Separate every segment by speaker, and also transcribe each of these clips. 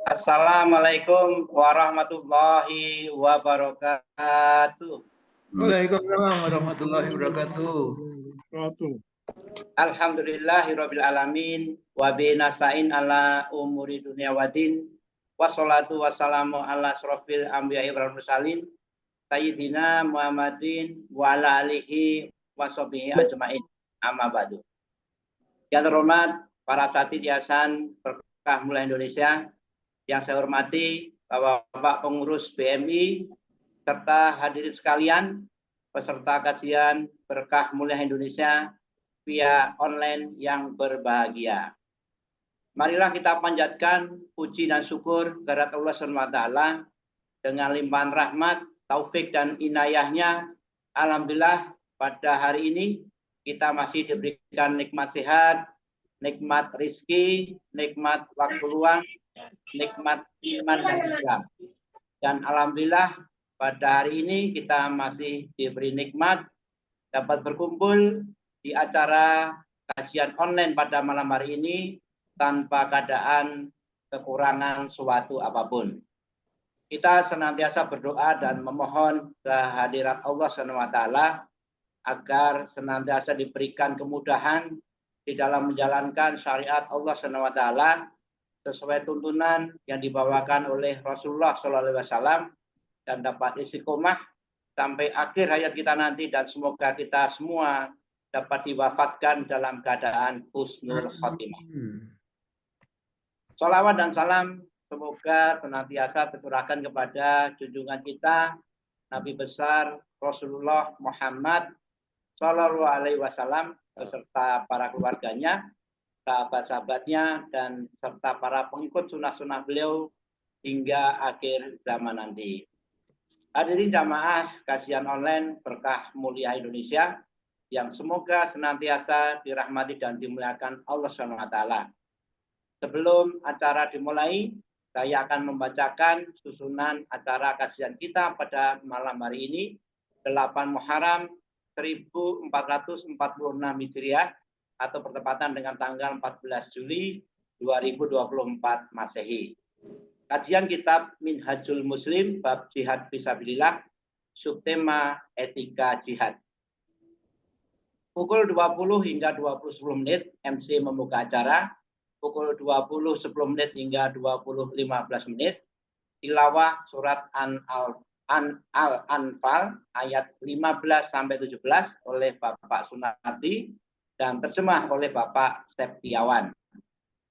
Speaker 1: Assalamualaikum warahmatullahi wabarakatuh.
Speaker 2: Waalaikumsalam warahmatullahi wabarakatuh.
Speaker 1: Alhamdulillahirabbil alamin wa bi nasta'in ala umuri dunya waddin. Wassalatu wassalamu ala asrofil anbiya'i wal mursalin sayyidina Muhammadin wa ala alihi wa sahbihi ajmain. Amma ba'du. Yang terhormat para asatidz Yayasan Berkah Mulia Indonesia, yang saya hormati Bapak pengurus BMI serta hadirin sekalian peserta kajian Berkah Mulia Indonesia via online yang berbahagia. Marilah kita panjatkan puji dan syukur kehadirat Allah SWT dengan limpahan rahmat, taufik dan inayahnya. Alhamdulillah pada hari ini kita masih diberikan nikmat sehat, nikmat rizki, nikmat waktu luang, nikmat iman dan Islam. Dan alhamdulillah pada hari ini kita masih diberi nikmat dapat berkumpul di acara kajian online pada malam hari ini tanpa keadaan kekurangan suatu apapun. Kita senantiasa berdoa dan memohon kehadirat Allah SWT agar senantiasa diberikan kemudahan di dalam menjalankan syariat Allah SWT sesuai tuntunan yang dibawakan oleh Rasulullah SAW dan dapat istiqomah sampai akhir hayat kita nanti, dan semoga kita semua dapat diwafatkan dalam keadaan husnul khotimah. Sholawat dan salam semoga senantiasa tercurahkan kepada junjungan kita Nabi besar Rasulullah Muhammad Shallallahu Alaihi Wasallam beserta para keluarganya, sahabat-sahabatnya, dan serta para pengikut sunnah-sunnah beliau hingga akhir zaman nanti. Hadirin jamaah kajian online Berkah Mulia Indonesia yang semoga senantiasa dirahmati dan dimuliakan Allah SWT. Sebelum acara dimulai, saya akan membacakan susunan acara kajian kita pada malam hari ini, 8 Muharram 1446 Hijriah, atau bertepatan dengan tanggal 14 Juli 2024 Masehi. Kajian kitab Minhajul Muslim bab jihad fisabilillah, subtema etika jihad. Pukul 20 hingga 20.10 menit MC membuka acara. Pukul 20.10 menit hingga 20.15 menit tilawah surat Al-Anfal ayat 15 sampai 17 oleh Bapak Sunardi dan terjemah oleh Bapak Septiawan.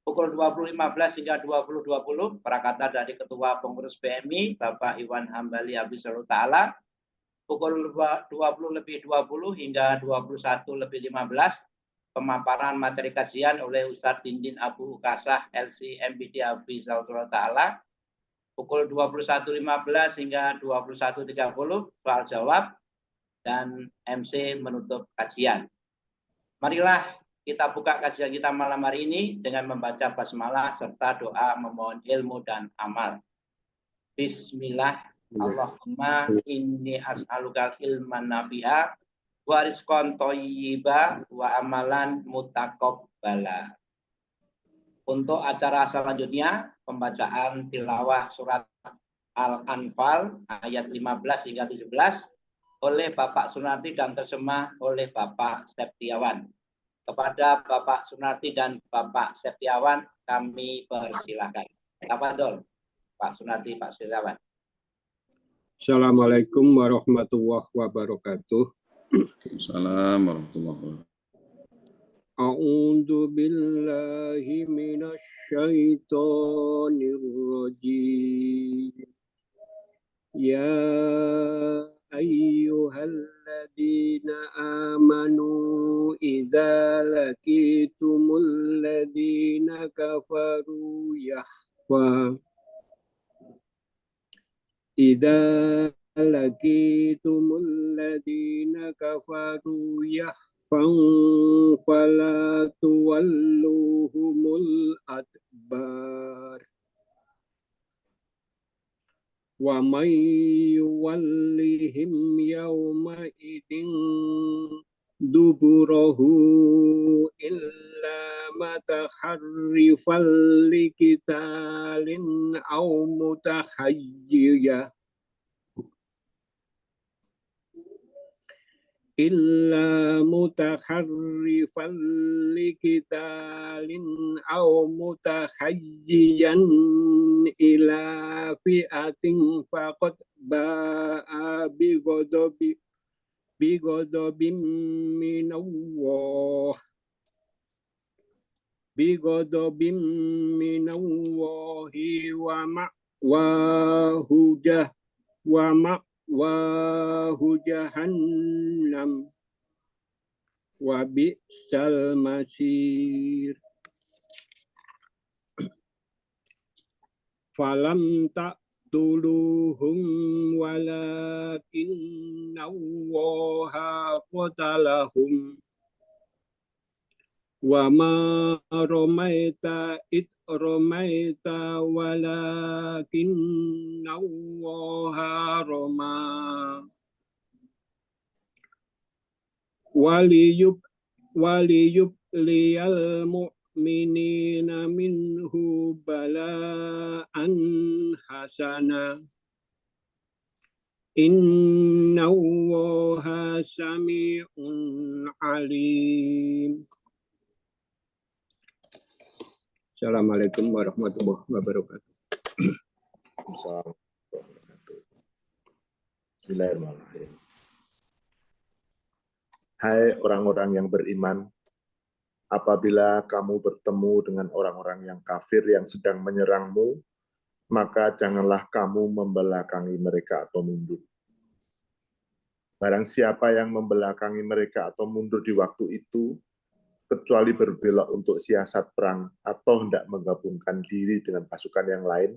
Speaker 1: Pukul 20.15 hingga 20.20 prakata dari Ketua Pengurus BMI Bapak Iwan Hambali Abdissalam Ta'ala. Pukul 20.20 hingga 21.15 pemaparan materi kajian oleh Ustadz Dindin Abu Ukasah LC MPD Abdissalam Ta'ala. Pukul 21.15 hingga 21.30 soal jawab dan MC menutup kajian. Marilah kita buka kajian kita malam hari ini dengan membaca basmalah serta doa memohon ilmu dan amal. Bismillah. Allahumma inni as'alukal ilman nafi'a wa rizqan thayyiba wa amalan mutaqabbala. Untuk acara selanjutnya, pembacaan tilawah surat Al-Anfal ayat 15 hingga 17 oleh Bapak Sunardi dan terjemah oleh Bapak Septiawan. Kepada Bapak Sunardi dan Bapak Septiawan kami persilakan. Tafadhol Pak Sunardi, Pak Septiawan.
Speaker 3: Assalamualaikum warahmatullahi wabarakatuh.
Speaker 4: Assalamualaikum warahmatullahi wabarakatuh.
Speaker 3: A'udzu billahi minasy syaithanir rajim. Ya ayyuhalladzina amanu idza laqitumul ladzina kafaru yahfa idza laqitumul ladzina kafaru fala tuwalluhumul adbar wa may yuwallihim yawma idin duburahu illa متخرفا لقتال أو متحيزا إلا متخرفا لقتال أو متحيزا إلى فئة فقد باء بغضب من الله ومأواه جهنم وبئس المصير فلم تقتلوهم ولكن الله قتلهم وما رميت إذ رميت ولكن الله رمى وليبلي المؤمنين منه بلاء حسنا إن الله سميع عليم. Assalamualaikum warahmatullahi wabarakatuh.
Speaker 5: Bismillahirrahmanirrahim. Hai orang-orang yang beriman, apabila kamu bertemu dengan orang-orang yang kafir yang sedang menyerangmu, maka janganlah kamu membelakangi mereka atau mundur. Barang siapa yang membelakangi mereka atau mundur di waktu itu, kecuali berbelok untuk siasat perang atau hendak menggabungkan diri dengan pasukan yang lain,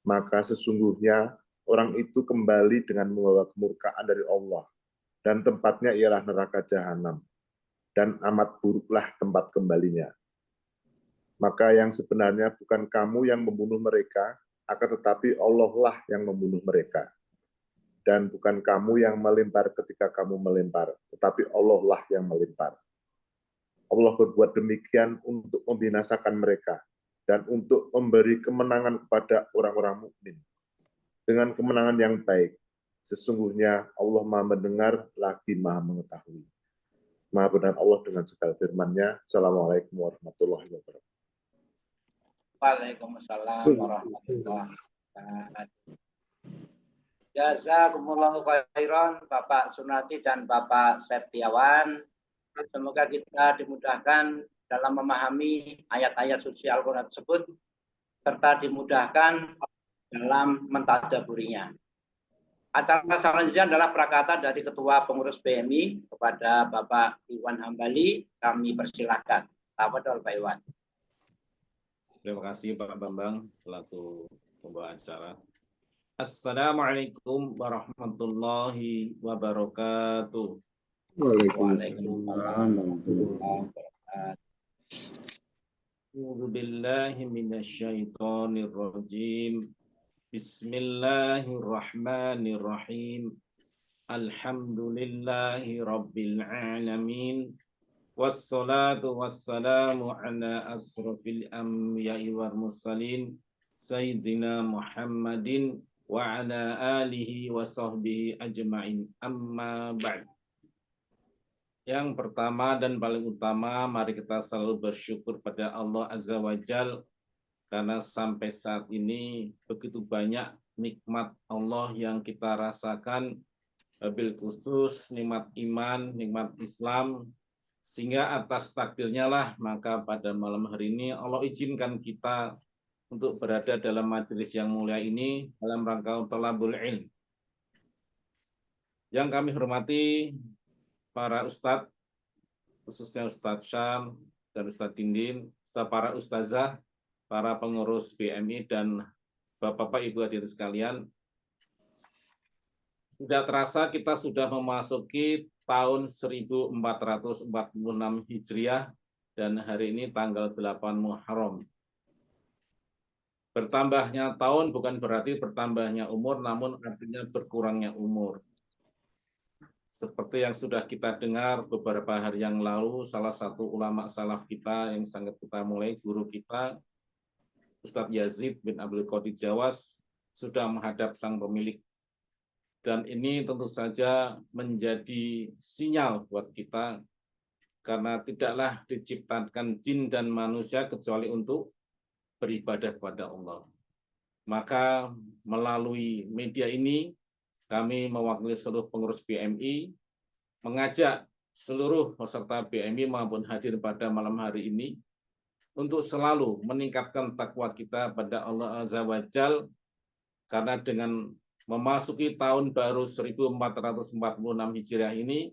Speaker 5: maka sesungguhnya orang itu kembali dengan membawa kemurkaan dari Allah, dan tempatnya ialah neraka jahanam, dan amat buruklah tempat kembalinya. Maka yang sebenarnya bukan kamu yang membunuh mereka, akan tetapi Allah lah yang membunuh mereka. Dan bukan kamu yang melempar ketika kamu melempar, tetapi Allah lah yang melempar. Allah berbuat demikian untuk membinasakan mereka dan untuk memberi kemenangan kepada orang-orang mukmin dengan kemenangan yang baik. Sesungguhnya Allah Maha mendengar lagi Maha mengetahui. Maha benar Allah dengan segala firman-Nya. Assalamualaikum warahmatullahi wabarakatuh.
Speaker 1: Waalaikumsalam warahmatullahi wabarakatuh. Jazakumullahu khairan Bapak Sunardi dan Bapak Septiawan. Semoga kita dimudahkan dalam memahami ayat-ayat suci Al-Quran tersebut, serta dimudahkan dalam mentadaburinya. Acara selanjutnya adalah prakata dari Ketua Pengurus BMI kepada Bapak Iwan Hambali. Kami persilahkan. Tafadhol Pak Iwan.
Speaker 6: Terima kasih Pak Bambang selaku pembawa acara. Assalamualaikum warahmatullahi wabarakatuh.
Speaker 1: Waalaikumsalam warahmatullahi wabarakatuh.
Speaker 6: A'udzu billahi minasyaitonir rajim. Bismillahirrahmanirrahim. Alhamdulillahi rabbil alamin. Wassalatu wassalamu ala asrofil anbiya'i wal mursalin Sayyidina Muhammadin wa ala alihi wa sahbihi ajma'in. Amma ba'd. Yang pertama dan paling utama, mari kita selalu bersyukur pada Allah Azza wa Jal, karena sampai saat ini begitu banyak nikmat Allah yang kita rasakan, bil khusus nikmat iman, nikmat Islam, sehingga atas takdirnya lah maka pada malam hari ini Allah izinkan kita untuk berada dalam majelis yang mulia ini dalam rangka thalabul ilm. Yang kami hormati para ustadz, khususnya Ustadz Syam dan Ustadz Tindin, para ustazah, para pengurus BMI, dan Bapak-Bapak Ibu hadirin sekalian. Tidak terasa kita sudah memasuki tahun 1446 Hijriah dan hari ini tanggal 8 Muharram. Bertambahnya tahun bukan berarti bertambahnya umur, namun artinya berkurangnya umur. Seperti yang sudah kita dengar beberapa hari yang lalu, salah satu ulama salaf kita yang sangat kita mulai, guru kita, Ustadz Yazid bin Abdul Qadir Jawas, sudah menghadap sang pemilik. Dan ini tentu saja menjadi sinyal buat kita, karena tidaklah diciptakan jin dan manusia kecuali untuk beribadah kepada Allah. Maka melalui media ini, kami mewakili seluruh pengurus BMI, mengajak seluruh peserta BMI maupun hadir pada malam hari ini, untuk selalu meningkatkan takwa kita pada Allah Azza wa Jalla, karena dengan memasuki tahun baru 1446 Hijriah ini,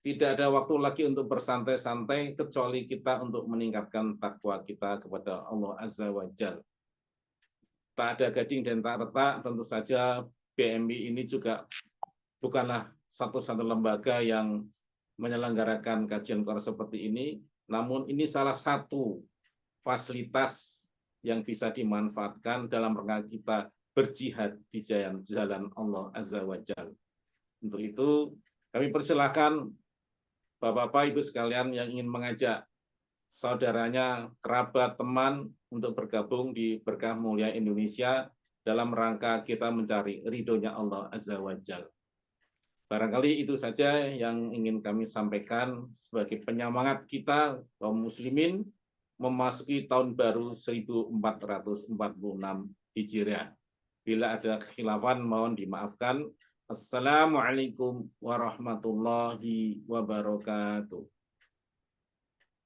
Speaker 6: tidak ada waktu lagi untuk bersantai-santai, kecuali kita untuk meningkatkan takwa kita kepada Allah Azza wa Jalla. Tak ada gading dan tak retak, tentu saja BMI ini juga bukanlah satu-satu lembaga yang menyelenggarakan kajian Quran seperti ini, namun ini salah satu fasilitas yang bisa dimanfaatkan dalam rangka kita berjihad di jalan Allah Azza wa Jalla. Untuk itu, kami persilahkan Bapak-Bapak, Ibu sekalian yang ingin mengajak saudaranya, kerabat, teman untuk bergabung di Berkah Mulia Indonesia dalam rangka kita mencari ridhonya Allah Azza wa Jalla. Barangkali itu saja yang ingin kami sampaikan sebagai penyemangat kita kaum muslimin memasuki tahun baru 1446 Hijriah. Bila ada kekhilafan mohon dimaafkan. Assalamualaikum warahmatullahi wabarakatuh.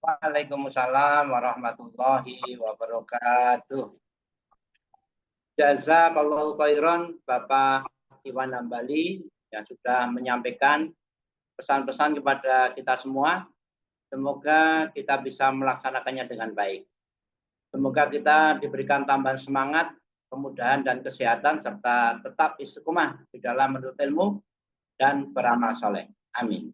Speaker 1: Waalaikumsalam warahmatullahi wabarakatuh. Jazakallahu khairan Bapak Iwan Hambali yang sudah menyampaikan pesan-pesan kepada kita semua. Semoga kita bisa melaksanakannya dengan baik. Semoga kita diberikan tambahan semangat, kemudahan dan kesehatan, serta tetap istiqomah di dalam menuntut ilmu dan beramal soleh. Amin.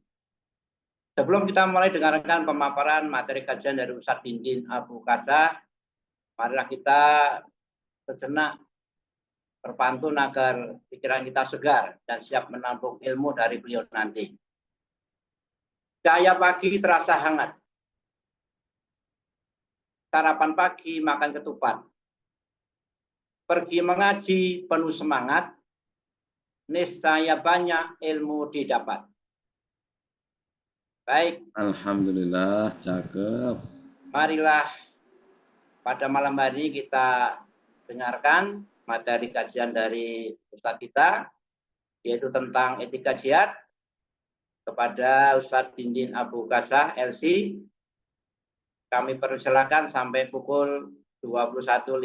Speaker 1: Sebelum kita mulai dengarkan pemaparan materi kajian dari Ustadz Dindin Abu Qasah, marilah kita sejenak berpantun agar pikiran kita segar dan siap menampung ilmu dari beliau nanti. Cahaya pagi terasa hangat. Sarapan pagi makan ketupat. Pergi mengaji penuh semangat. Niscaya banyak ilmu didapat. Baik.
Speaker 4: Alhamdulillah, cakep.
Speaker 1: Marilah pada malam hari kita dengarkan materi kajian dari Ustadz kita, yaitu tentang etika jihad, kepada Ustadz Dindin Abu Qasah, LC. Kami persilakan sampai pukul 21.15.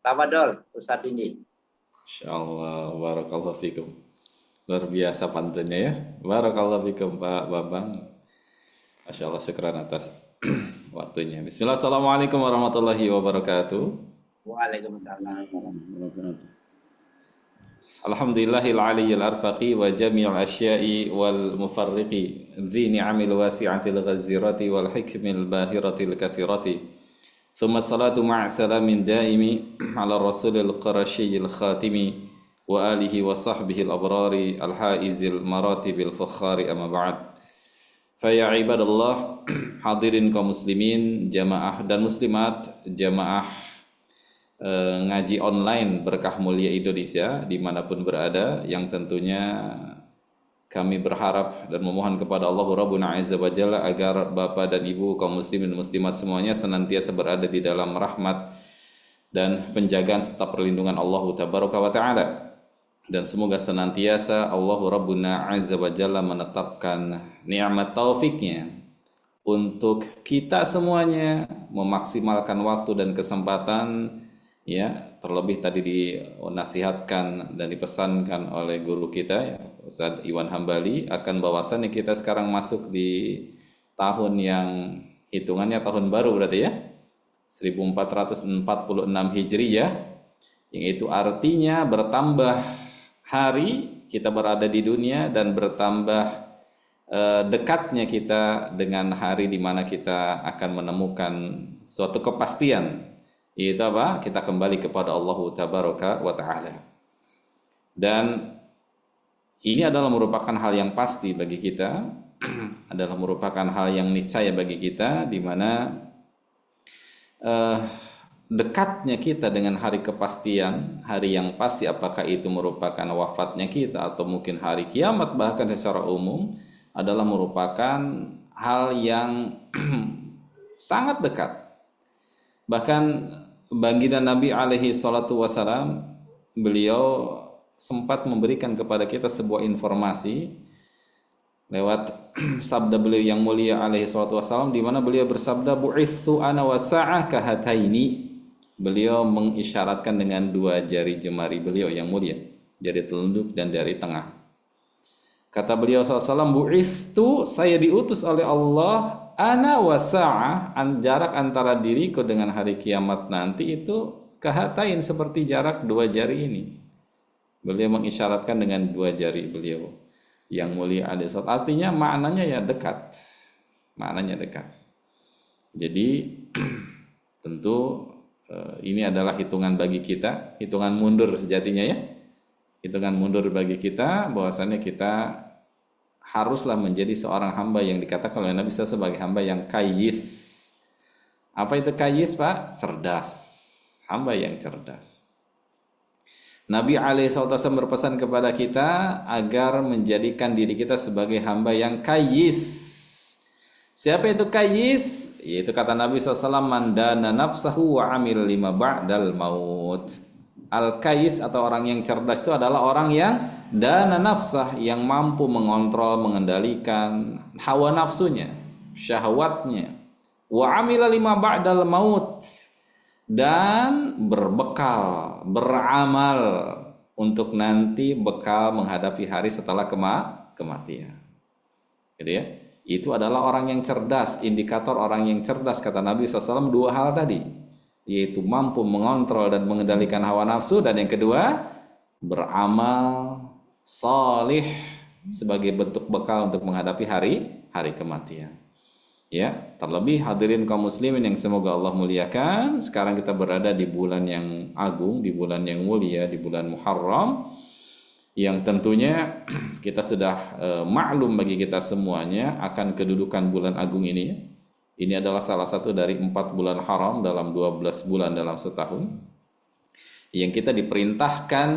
Speaker 1: Tafadhol, Ustadz Dindin.
Speaker 4: Insyaallah, barakallahu fikum. Luar biasa pantunnya ya. Barakallahu fikum Pak Bambang. Masya Allah, syukran atas waktunya. Bismillah, assalamualaikum warahmatullahi wabarakatuh.
Speaker 1: Waalaikumsalam.
Speaker 4: Alhamdulillahil aliyyil arfaqi wa jami'il asya'i wal mufarriqi dhi ni'amil wasi'atil ghazirati wal hikmil bahiratil kathirati thumma salatu ma'a salamin daimi ala rasulil qarashiyil khatimi wa alihi wa sahbihi al-abrari al-haizil maratibil fakhari amma ba'd. Faya ibadallah, hadirin kaum muslimin, jamaah dan muslimat, jamaah ngaji online Berkah Mulia Indonesia dimanapun berada, yang tentunya kami berharap dan memohon kepada Allah Rabbuna Azza wa Jalla agar Bapak dan Ibu kaum muslimin dan muslimat semuanya senantiasa berada di dalam rahmat dan penjagaan serta perlindungan Allah Tabaraka wa Ta'ala, dan semoga senantiasa Allah Rabbuna Azza wa Jalla menetapkan nikmat taufiknya untuk kita semuanya memaksimalkan waktu dan kesempatan, ya, terlebih tadi dinasihatkan dan dipesankan oleh guru kita ya, Ustadz Iwan Hambali, akan bahwasannya kita sekarang masuk di tahun yang hitungannya tahun baru berarti ya, 1446 Hijriyah, yang itu artinya bertambah hari kita berada di dunia dan bertambah dekatnya kita dengan hari di mana kita akan menemukan suatu kepastian, yaitu apa? Kita kembali kepada Allah Tabaraka wa Ta'ala. Dan Ini adalah merupakan hal yang pasti bagi kita, adalah merupakan hal yang niscaya bagi kita, di mana dekatnya kita dengan hari kepastian, hari yang pasti, apakah itu merupakan wafatnya kita atau mungkin hari kiamat bahkan secara umum, adalah merupakan hal yang sangat dekat. Bahkan baginda Nabi alaihi salatu wasalam, beliau sempat memberikan kepada kita sebuah informasi lewat sabda beliau yang mulia alaihi salatu wasalam, di mana beliau bersabda, bu'ithu ana wa sa'ah kahataini. Beliau mengisyaratkan dengan dua jari jemari beliau yang mulia, jari telunjuk dan jari tengah. Kata beliau SAW, bu'ithu, saya diutus oleh Allah, ana wa sa'ah, jarak antara diriku dengan hari kiamat nanti itu kahatain, seperti jarak dua jari ini. Beliau mengisyaratkan dengan dua jari beliau yang mulia alaihi salatu. Artinya maknanya ya dekat. Maknanya dekat. Jadi tentu ini adalah hitungan bagi kita, hitungan mundur sejatinya ya. Hitungan mundur bagi kita, bahwasannya kita haruslah menjadi seorang hamba yang dikatakan oleh Nabi SAW sebagai hamba yang kayyis. Apa itu kayyis, Pak? Cerdas. Hamba yang cerdas. Nabi SAW berpesan kepada kita agar menjadikan diri kita sebagai hamba yang kayyis. Siapa itu kayyis? Yaitu kata Nabi SAW, mandana nafsahu wa amil lima ba'dal maut. Al-kayyis atau orang yang cerdas itu adalah orang yang dana nafsah, yang mampu mengontrol, mengendalikan hawa nafsunya, syahwatnya. Wa amila lima ba'dal maut, dan berbekal, beramal untuk nanti bekal menghadapi hari setelah kematian. Gitu ya. Itu adalah orang yang cerdas. Indikator orang yang cerdas, kata Nabi SAW, dua hal tadi, yaitu mampu mengontrol dan mengendalikan hawa nafsu, dan yang kedua, beramal salih sebagai bentuk bekal untuk menghadapi hari kematian. Ya, terlebih hadirin kaum muslimin yang semoga Allah muliakan, sekarang kita berada di bulan yang agung, di bulan yang mulia, di bulan Muharram, yang tentunya kita sudah maklum bagi kita semuanya akan kedudukan bulan agung ini. Ini adalah salah satu dari 4 bulan haram dalam 12 bulan dalam setahun, yang kita diperintahkan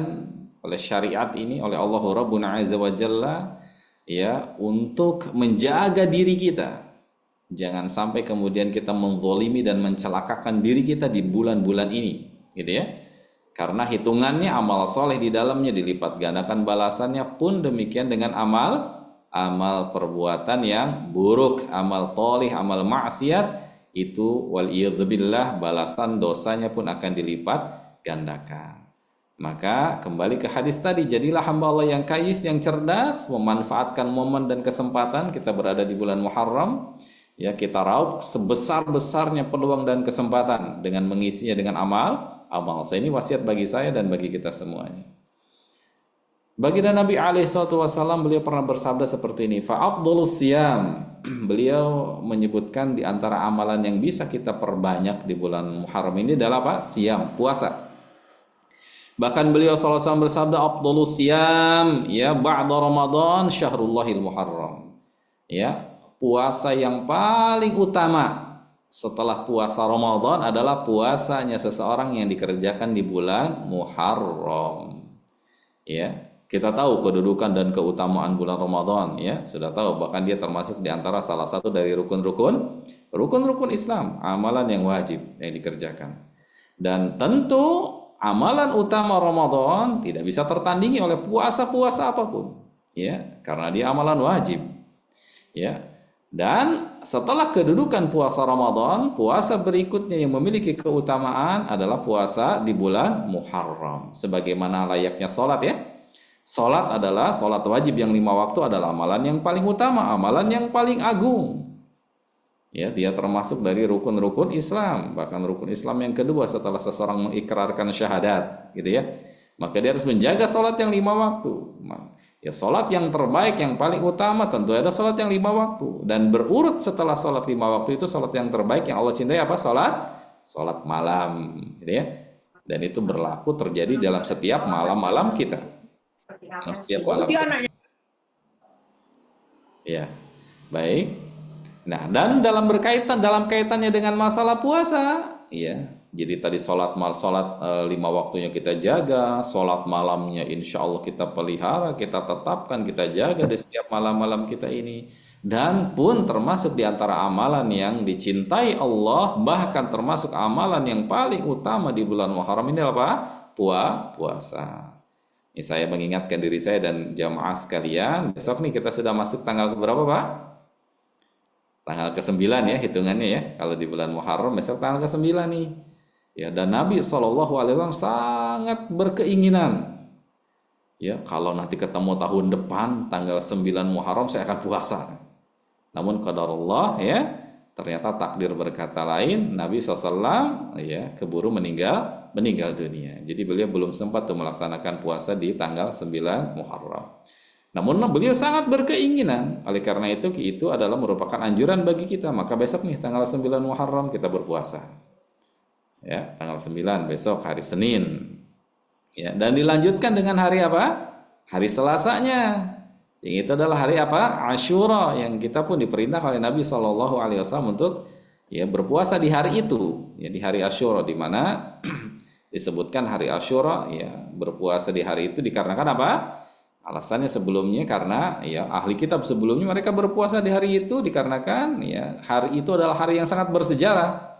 Speaker 4: oleh syariat ini, oleh Allah Rabbuna Azza wa Jalla, ya, untuk menjaga diri kita. Jangan sampai kemudian kita menzalimi dan mencelakakan diri kita di bulan-bulan ini, gitu ya. Karena hitungannya amal soleh di dalamnya dilipat gandakan balasannya, pun demikian dengan amal perbuatan yang buruk, amal tolih, amal maksiat, itu waliyadzubillah balasan dosanya pun akan dilipat gandakan. Maka kembali ke hadis tadi, jadilah hamba Allah yang kayyis, yang cerdas, memanfaatkan momen dan kesempatan kita berada di bulan Muharram. Ya, kita raup sebesar-besarnya peluang dan kesempatan dengan mengisinya dengan amal. Ini wasiat bagi saya dan bagi kita semuanya. Baginda Nabi SAW, beliau pernah bersabda seperti ini, fa'afdhalus siyam. Beliau menyebutkan di antara amalan yang bisa kita perbanyak di bulan Muharram ini adalah apa? Siyam, puasa. Bahkan beliau SAW bersabda, afdhalus siyam ya ba'da Ramadan syahrullahil Muharram. Ya, puasa yang paling utama setelah puasa Ramadan adalah puasanya seseorang yang dikerjakan di bulan Muharram. Ya, kita tahu kedudukan dan keutamaan bulan Ramadan, ya, sudah tahu, bahkan dia termasuk di antara salah satu dari rukun-rukun Islam, amalan yang wajib yang dikerjakan. Dan tentu amalan utama Ramadan tidak bisa tertandingi oleh puasa-puasa apapun, ya, karena dia amalan wajib. Ya. Dan setelah kedudukan puasa Ramadan, puasa berikutnya yang memiliki keutamaan adalah puasa di bulan Muharram. Sebagaimana layaknya sholat, ya. Sholat adalah sholat wajib yang 5 waktu adalah amalan yang paling utama, amalan yang paling agung. Ya, dia termasuk dari rukun-rukun Islam, bahkan rukun Islam yang kedua setelah seseorang mengikrarkan syahadat, gitu ya. Maka dia harus menjaga sholat yang 5 waktu. Ya, sholat yang terbaik, yang paling utama tentu ada sholat yang 5 waktu. Dan berurut setelah sholat 5 waktu itu sholat yang terbaik yang Allah cintai apa? Sholat malam, gitu ya. Dan itu berlaku terjadi dalam setiap malam-malam kita. Setiap malam. Ya, baik. Nah, dan dalam kaitannya dengan masalah puasa, ya. Jadi tadi sholat 5 waktunya kita jaga, sholat malamnya insya Allah kita pelihara, kita tetapkan, kita jaga di setiap malam-malam kita ini. Dan pun termasuk di antara amalan yang dicintai Allah, bahkan termasuk amalan yang paling utama di bulan Muharram ini apa? Puasa. Ini saya mengingatkan diri saya dan jamaah sekalian, besok nih kita sudah masuk tanggal berapa Pak? Tanggal ke-9 ya hitungannya ya. Kalau di bulan Muharram besok tanggal ke-9 nih. Ya, dan Nabi SAW sangat berkeinginan. Ya, kalau nanti ketemu tahun depan tanggal 9 Muharram saya akan puasa. Namun qadarullah ya, ternyata takdir berkata lain, Nabi SAW ya keburu meninggal dunia. Jadi beliau belum sempat tuh melaksanakan puasa di tanggal 9 Muharram. Namun beliau sangat berkeinginan. Oleh karena itu adalah merupakan anjuran bagi kita. Maka besok nih tanggal 9 Muharram kita berpuasa. Ya, tanggal 9 besok hari Senin. Ya, dan dilanjutkan dengan hari apa? Hari Selasanya. Yang itu adalah hari apa? Asyura, yang kita pun diperintah oleh Nabi SAW untuk ya berpuasa di hari itu, ya di hari Asyura, di mana disebutkan hari Asyura ya berpuasa di hari itu dikarenakan apa? Alasannya sebelumnya karena ya ahli kitab sebelumnya mereka berpuasa di hari itu dikarenakan ya hari itu adalah hari yang sangat bersejarah,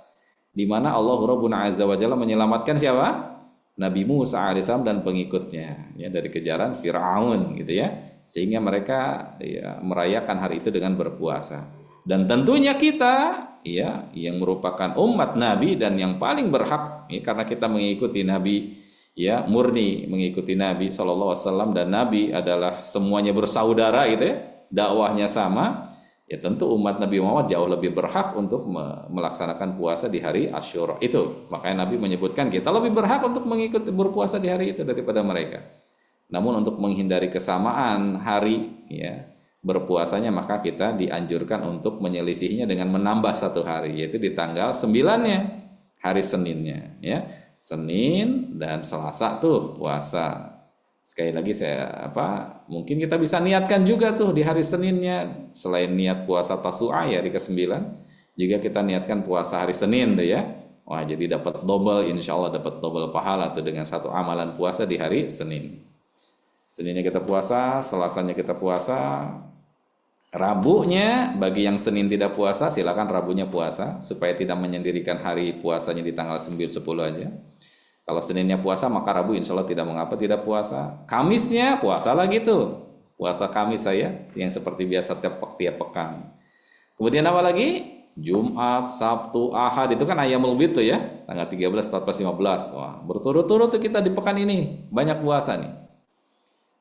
Speaker 4: di mana Allah Rabbuna Azza wa Jalla menyelamatkan siapa? Nabi Musa alaihissalam dan pengikutnya ya dari kejaran Firaun gitu ya, sehingga mereka ya merayakan hari itu dengan berpuasa. Dan tentunya kita ya yang merupakan umat Nabi dan yang paling berhak ya, karena kita mengikuti Nabi ya murni mengikuti Nabi SAW, dan Nabi adalah semuanya bersaudara gitu ya, dakwahnya sama. Ya tentu umat Nabi Muhammad jauh lebih berhak untuk melaksanakan puasa di hari Asyura itu. Makanya Nabi menyebutkan kita lebih berhak untuk mengikuti berpuasa di hari itu daripada mereka. Namun untuk menghindari kesamaan hari ya berpuasanya, maka kita dianjurkan untuk menyelisihinya dengan menambah 1 hari, yaitu di tanggal 9-nya, hari Seninnya ya. Senin dan Selasa tuh puasa. Sekali lagi mungkin kita bisa niatkan juga tuh di hari Seninnya, selain niat puasa Tasu'a ya hari ke-9, juga kita niatkan puasa hari Senin tuh ya. Wah, jadi dapat double, insya Allah dapat double pahala tuh dengan 1 amalan puasa di hari Senin. Seninnya kita puasa, Selasanya kita puasa, Rabunya bagi yang Senin tidak puasa silakan Rabunya puasa supaya tidak menyendirikan hari puasanya di tanggal 9-10 aja. Kalau Seninnya puasa maka Rabu insya Allah tidak mengapa tidak puasa. Kamisnya puasa lagi tuh. Puasa Kamis saya yang seperti biasa tiap pekan. Kemudian apa lagi? Jumat, Sabtu, Ahad itu kan Ayyamul Bid tuh ya. Tanggal 13, 14, 15. Wah, berturut-turut tuh kita di pekan ini banyak puasa nih.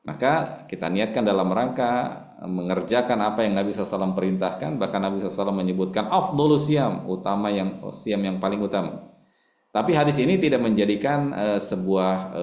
Speaker 4: Maka kita niatkan dalam rangka mengerjakan apa yang Nabi SAW perintahkan. Bahkan Nabi SAW menyebutkan afdhalus siyam, siam yang paling utama. Tapi hadis ini tidak menjadikan sebuah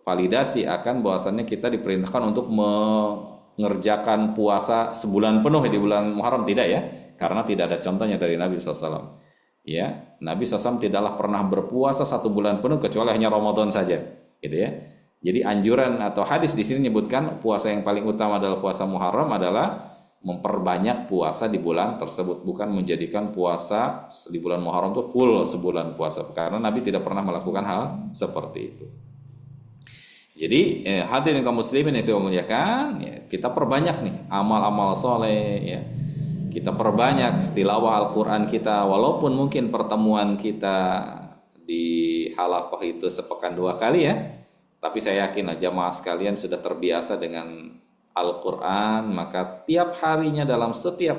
Speaker 4: validasi akan bahwasannya kita diperintahkan untuk mengerjakan puasa sebulan penuh di bulan Muharram, tidak ya, karena tidak ada contohnya dari Nabi SAW. Ya, Nabi SAW tidaklah pernah berpuasa 1 bulan penuh kecuali hanya Ramadan saja, gitu ya. Jadi anjuran atau hadis di sini menyebutkan puasa yang paling utama adalah puasa Muharram adalah memperbanyak puasa di bulan tersebut, bukan menjadikan puasa di bulan Muharram itu full sebulan puasa, karena Nabi tidak pernah melakukan hal seperti itu. Jadi hadirin kaum muslimin yang saya muliakan, ya, kita perbanyak nih amal-amal soleh, ya. Kita perbanyak tilawah Al-Quran kita, walaupun mungkin pertemuan kita di halaqah itu sepekan 2 kali ya, tapi saya yakin jamaah sekalian sudah terbiasa dengan Al-Quran, maka setiap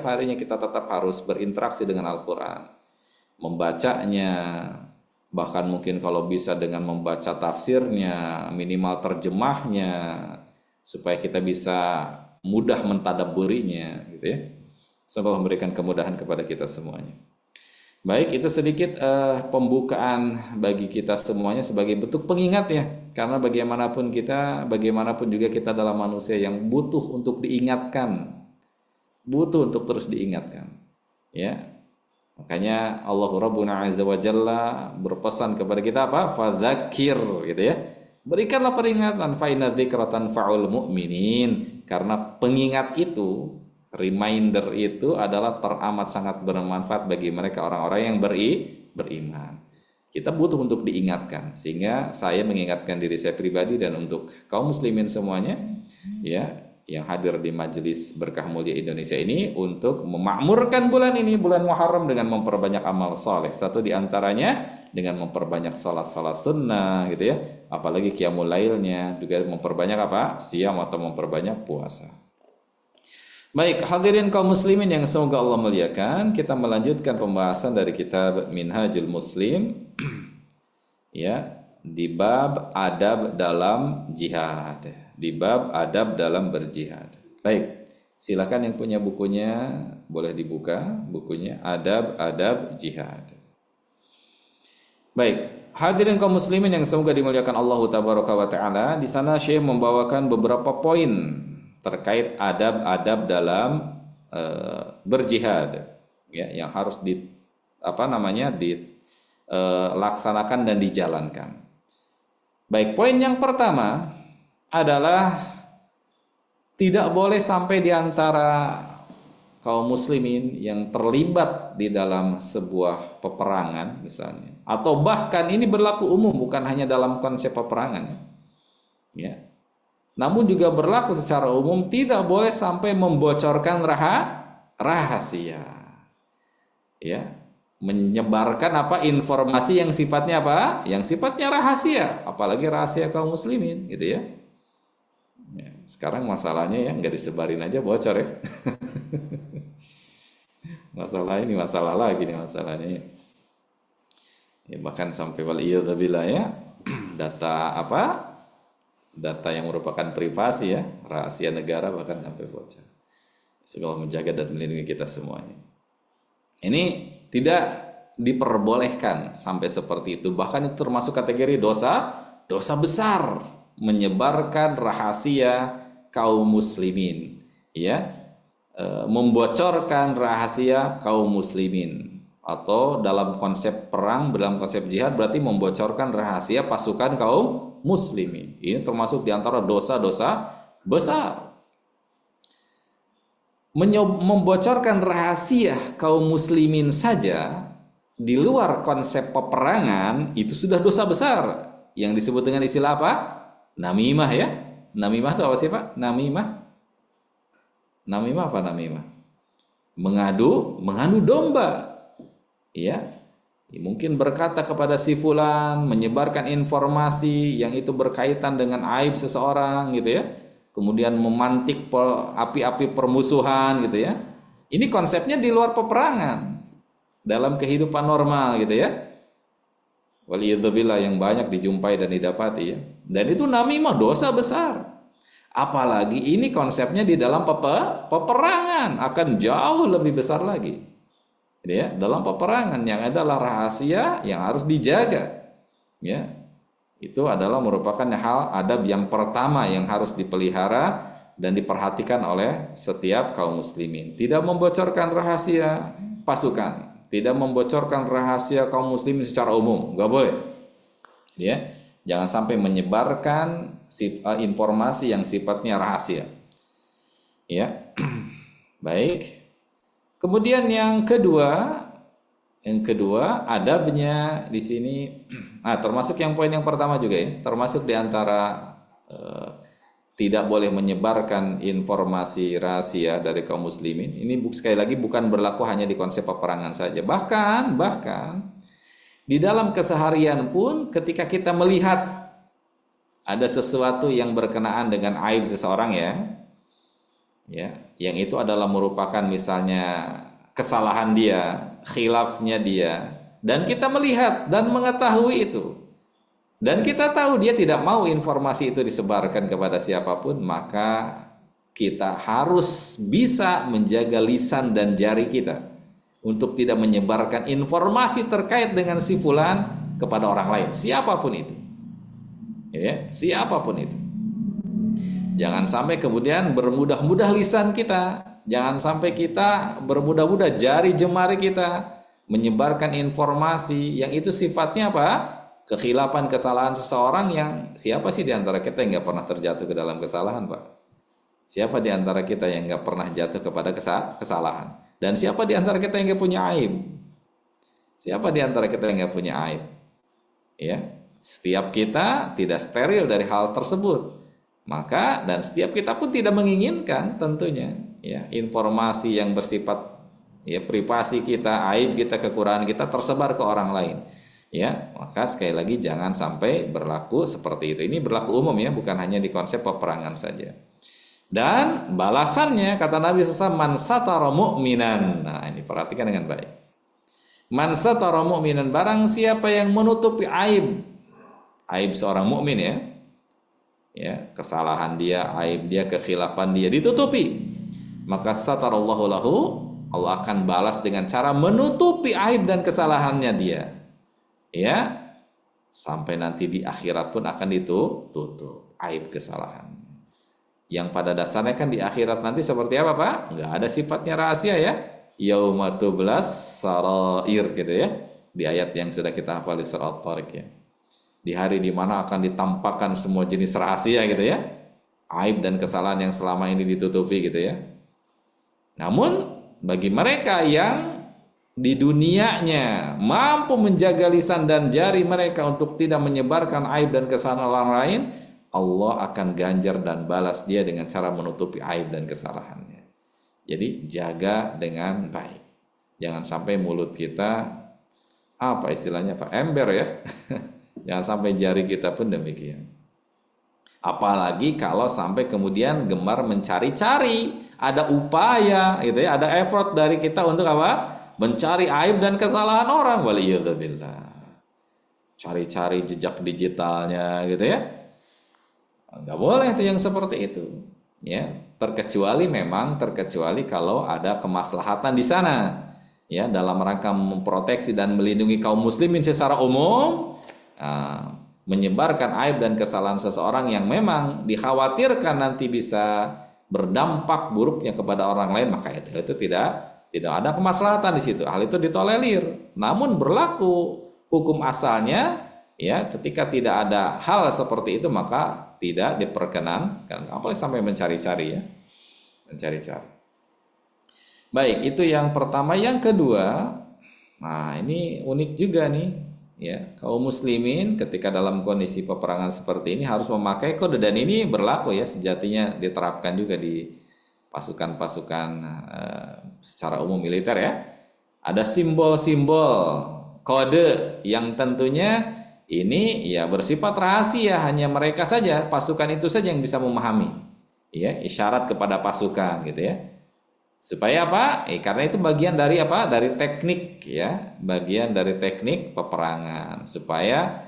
Speaker 4: harinya kita tetap harus berinteraksi dengan Al-Quran, membacanya, bahkan mungkin kalau bisa dengan membaca tafsirnya, minimal terjemahnya, supaya kita bisa mudah mentadabburinya, gitu ya. Semoga memberikan kemudahan kepada kita semuanya. Baik, itu sedikit pembukaan bagi kita semuanya sebagai bentuk pengingat ya. Karena bagaimanapun juga kita adalah manusia yang butuh untuk diingatkan. Butuh untuk terus diingatkan. Ya. Makanya Allah Rabbuna Azza wa Jalla berpesan kepada kita apa? Fadzakir, gitu ya. Berikanlah peringatan, fa inna dzikra tanfa'ul mu'minin. Karena pengingat itu reminder itu adalah teramat sangat bermanfaat bagi mereka orang-orang yang beriman. Kita butuh untuk diingatkan, sehingga saya mengingatkan diri saya pribadi dan untuk kaum muslimin semuanya ya yang hadir di majelis Berkah Mulia Indonesia ini untuk memakmurkan bulan ini, bulan Muharram, dengan memperbanyak amal saleh. Satu di antaranya dengan memperbanyak salat sunnah gitu ya, apalagi qiyamul lailnya, juga memperbanyak apa? Siam atau memperbanyak puasa. Baik, hadirin kaum muslimin yang semoga Allah muliakan, kita melanjutkan pembahasan dari kitab Minhajul Muslim ya, di bab adab dalam jihad, di bab adab dalam berjihad. Baik, silakan yang punya bukunya boleh dibuka bukunya, adab jihad. Baik, hadirin kaum muslimin yang semoga dimuliakan Allah tabaraka wa taala, di sana Syekh membawakan beberapa poin terkait adab-adab dalam berjihad ya, yang harus dilaksanakan dan dijalankan. Baik, poin yang pertama adalah tidak boleh sampai di antara kaum muslimin yang terlibat di dalam sebuah peperangan misalnya, atau bahkan ini berlaku umum, bukan hanya dalam konsep peperangan ya, namun juga berlaku secara umum, tidak boleh sampai membocorkan rahasia ya, menyebarkan informasi yang sifatnya yang sifatnya rahasia, apalagi rahasia kaum muslimin gitu ya. Sekarang masalahnya ya nggak disebarin aja bocor ya. Masalah ini masalah lagi nih masalahnya ya, bahkan sampai waliyadzubillah ya, data yang merupakan privasi ya, rahasia negara, bahkan sampai bocor. Semoga menjaga dan melindungi kita semuanya. Ini tidak diperbolehkan sampai seperti itu, bahkan itu termasuk kategori dosa besar, menyebarkan rahasia kaum muslimin ya, membocorkan rahasia kaum muslimin, atau dalam konsep perang, dalam konsep jihad berarti membocorkan rahasia pasukan kaum muslimin. Ini termasuk diantara dosa-dosa besar. Membocorkan rahasia kaum muslimin saja di luar konsep peperangan itu sudah dosa besar, yang disebut dengan istilah apa? Namimah ya. Namimah itu apa sih Pak? Namimah apa namimah? Mengadu domba. Ya, mungkin berkata kepada si fulan, menyebarkan informasi yang itu berkaitan dengan aib seseorang gitu ya, kemudian memantik api-api permusuhan gitu ya. Ini konsepnya di luar peperangan, dalam kehidupan normal gitu ya. Waliyadzubillah yang banyak dijumpai dan didapati ya. Dan itu namimah dosa besar. Apalagi ini konsepnya di dalam peperangan, akan jauh lebih besar lagi. Ya, dalam peperangan yang adalah rahasia yang harus dijaga. Ya. Itu adalah merupakan hal adab yang pertama yang harus dipelihara dan diperhatikan oleh setiap kaum muslimin. Tidak membocorkan rahasia pasukan, tidak membocorkan rahasia kaum muslimin secara umum, nggak boleh. Ya. Jangan sampai menyebarkan informasi yang sifatnya rahasia. Ya. Baik. Kemudian yang kedua adabnya di sini, termasuk yang poin yang pertama juga ini, termasuk diantara tidak boleh menyebarkan informasi rahasia dari kaum muslimin. Ini sekali lagi bukan berlaku hanya di konsep peperangan saja. Bahkan di dalam keseharian pun, ketika kita melihat ada sesuatu yang berkenaan dengan aib seseorang ya, yang itu adalah merupakan misalnya kesalahan dia, khilafnya dia, dan kita melihat dan mengetahui itu, dan kita tahu dia tidak mau informasi itu disebarkan kepada siapapun, maka kita harus bisa menjaga lisan dan jari kita untuk tidak menyebarkan informasi terkait dengan si fulan kepada orang lain, siapapun itu. Ya, siapapun itu. Jangan sampai kemudian bermudah-mudah lisan kita, jangan sampai kita bermudah-mudah jari jemari kita menyebarkan informasi yang itu sifatnya apa? Kekhilafan, kesalahan seseorang yang siapa sih di antara kita yang nggak pernah terjatuh ke dalam kesalahan, Pak? Siapa di antara kita yang nggak pernah jatuh kepada kesalahan? Dan siapa di antara kita yang nggak punya aib? Siapa di antara kita yang nggak punya aib? Ya, setiap kita tidak steril dari hal tersebut. Maka dan setiap kita pun tidak menginginkan tentunya ya informasi yang bersifat ya privasi kita, aib kita, kekurangan kita tersebar ke orang lain. Ya, maka sekali lagi jangan sampai berlaku seperti itu. Ini berlaku umum ya, bukan hanya di konsep peperangan saja. Dan balasannya kata Nabi SAW, man satara mu'minan. Nah, ini perhatikan dengan baik. Man satara mu'minan, barang siapa yang menutupi aib seorang mukmin ya. Ya, kesalahan dia, aib dia, kekhilafan dia ditutupi. Maka satarallahu lahu, Allah akan balas dengan cara menutupi aib dan kesalahannya dia. Ya, sampai nanti di akhirat pun akan ditutup aib kesalahan. Yang pada dasarnya kan di akhirat nanti seperti apa Pak? Nggak ada sifatnya rahasia ya. Yauma tublas sarair gitu ya. Di ayat yang sudah kita hafal di surah At-Tariq ya. Di hari dimana akan ditampakkan semua jenis rahasia gitu ya. Aib dan kesalahan yang selama ini ditutupi gitu ya. Namun bagi mereka yang di dunianya mampu menjaga lisan dan jari mereka untuk tidak menyebarkan aib dan kesalahan orang lain, Allah akan ganjar dan balas dia dengan cara menutupi aib dan kesalahannya. Jadi jaga dengan baik. Jangan sampai mulut kita apa istilahnya Pak, ember ya. Jangan sampai jari kita pun demikian. Apalagi kalau sampai kemudian gemar mencari-cari, ada upaya gitu ya, ada effort dari kita untuk apa? Mencari aib dan kesalahan orang. Waliyadzubillah. Cari-cari jejak digitalnya gitu ya. Nggak boleh itu yang seperti itu. Ya, terkecuali kalau ada kemaslahatan di sana. Ya, dalam rangka memproteksi dan melindungi kaum muslimin secara umum, menyebarkan aib dan kesalahan seseorang yang memang dikhawatirkan nanti bisa berdampak buruknya kepada orang lain, maka itu tidak ada kemaslahatan di situ. Hal itu ditolerir. Namun berlaku hukum asalnya ya, ketika tidak ada hal seperti itu maka tidak diperkenankan, apalagi sampai mencari-cari ya. Mencari-cari. Baik, itu yang pertama. Yang kedua, nah ini unik juga nih ya, kaum muslimin ketika dalam kondisi peperangan seperti ini harus memakai kode, dan ini berlaku ya, sejatinya diterapkan juga di pasukan-pasukan secara umum militer ya. Ada simbol-simbol kode yang tentunya ini ya bersifat rahasia, hanya mereka saja, pasukan itu saja yang bisa memahami. Ya, isyarat kepada pasukan gitu ya. Supaya apa? Karena itu bagian dari apa? Dari teknik ya, bagian dari teknik peperangan supaya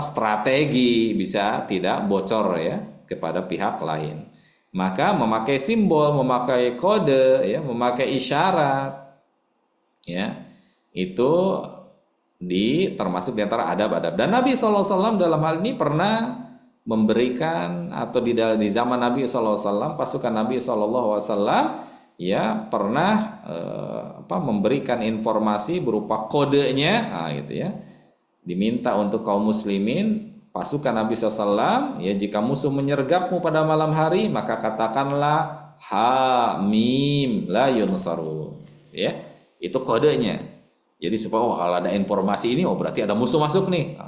Speaker 4: strategi bisa tidak bocor ya kepada pihak lain. Maka memakai simbol, memakai kode ya, memakai isyarat ya, itu termasuk di antara adab-adab. Dan Nabi SAW dalam hal ini pernah memberikan, atau di zaman Nabi SAW, pasukan Nabi SAW ya pernah memberikan informasi berupa kodenya, gitu ya. Diminta untuk kaum muslimin, pasukan Nabi SAW ya, jika musuh menyergapmu pada malam hari maka katakanlah ha mim la yunsaru ya, itu kodenya. Jadi supaya kalau ada informasi ini berarti ada musuh masuk nih.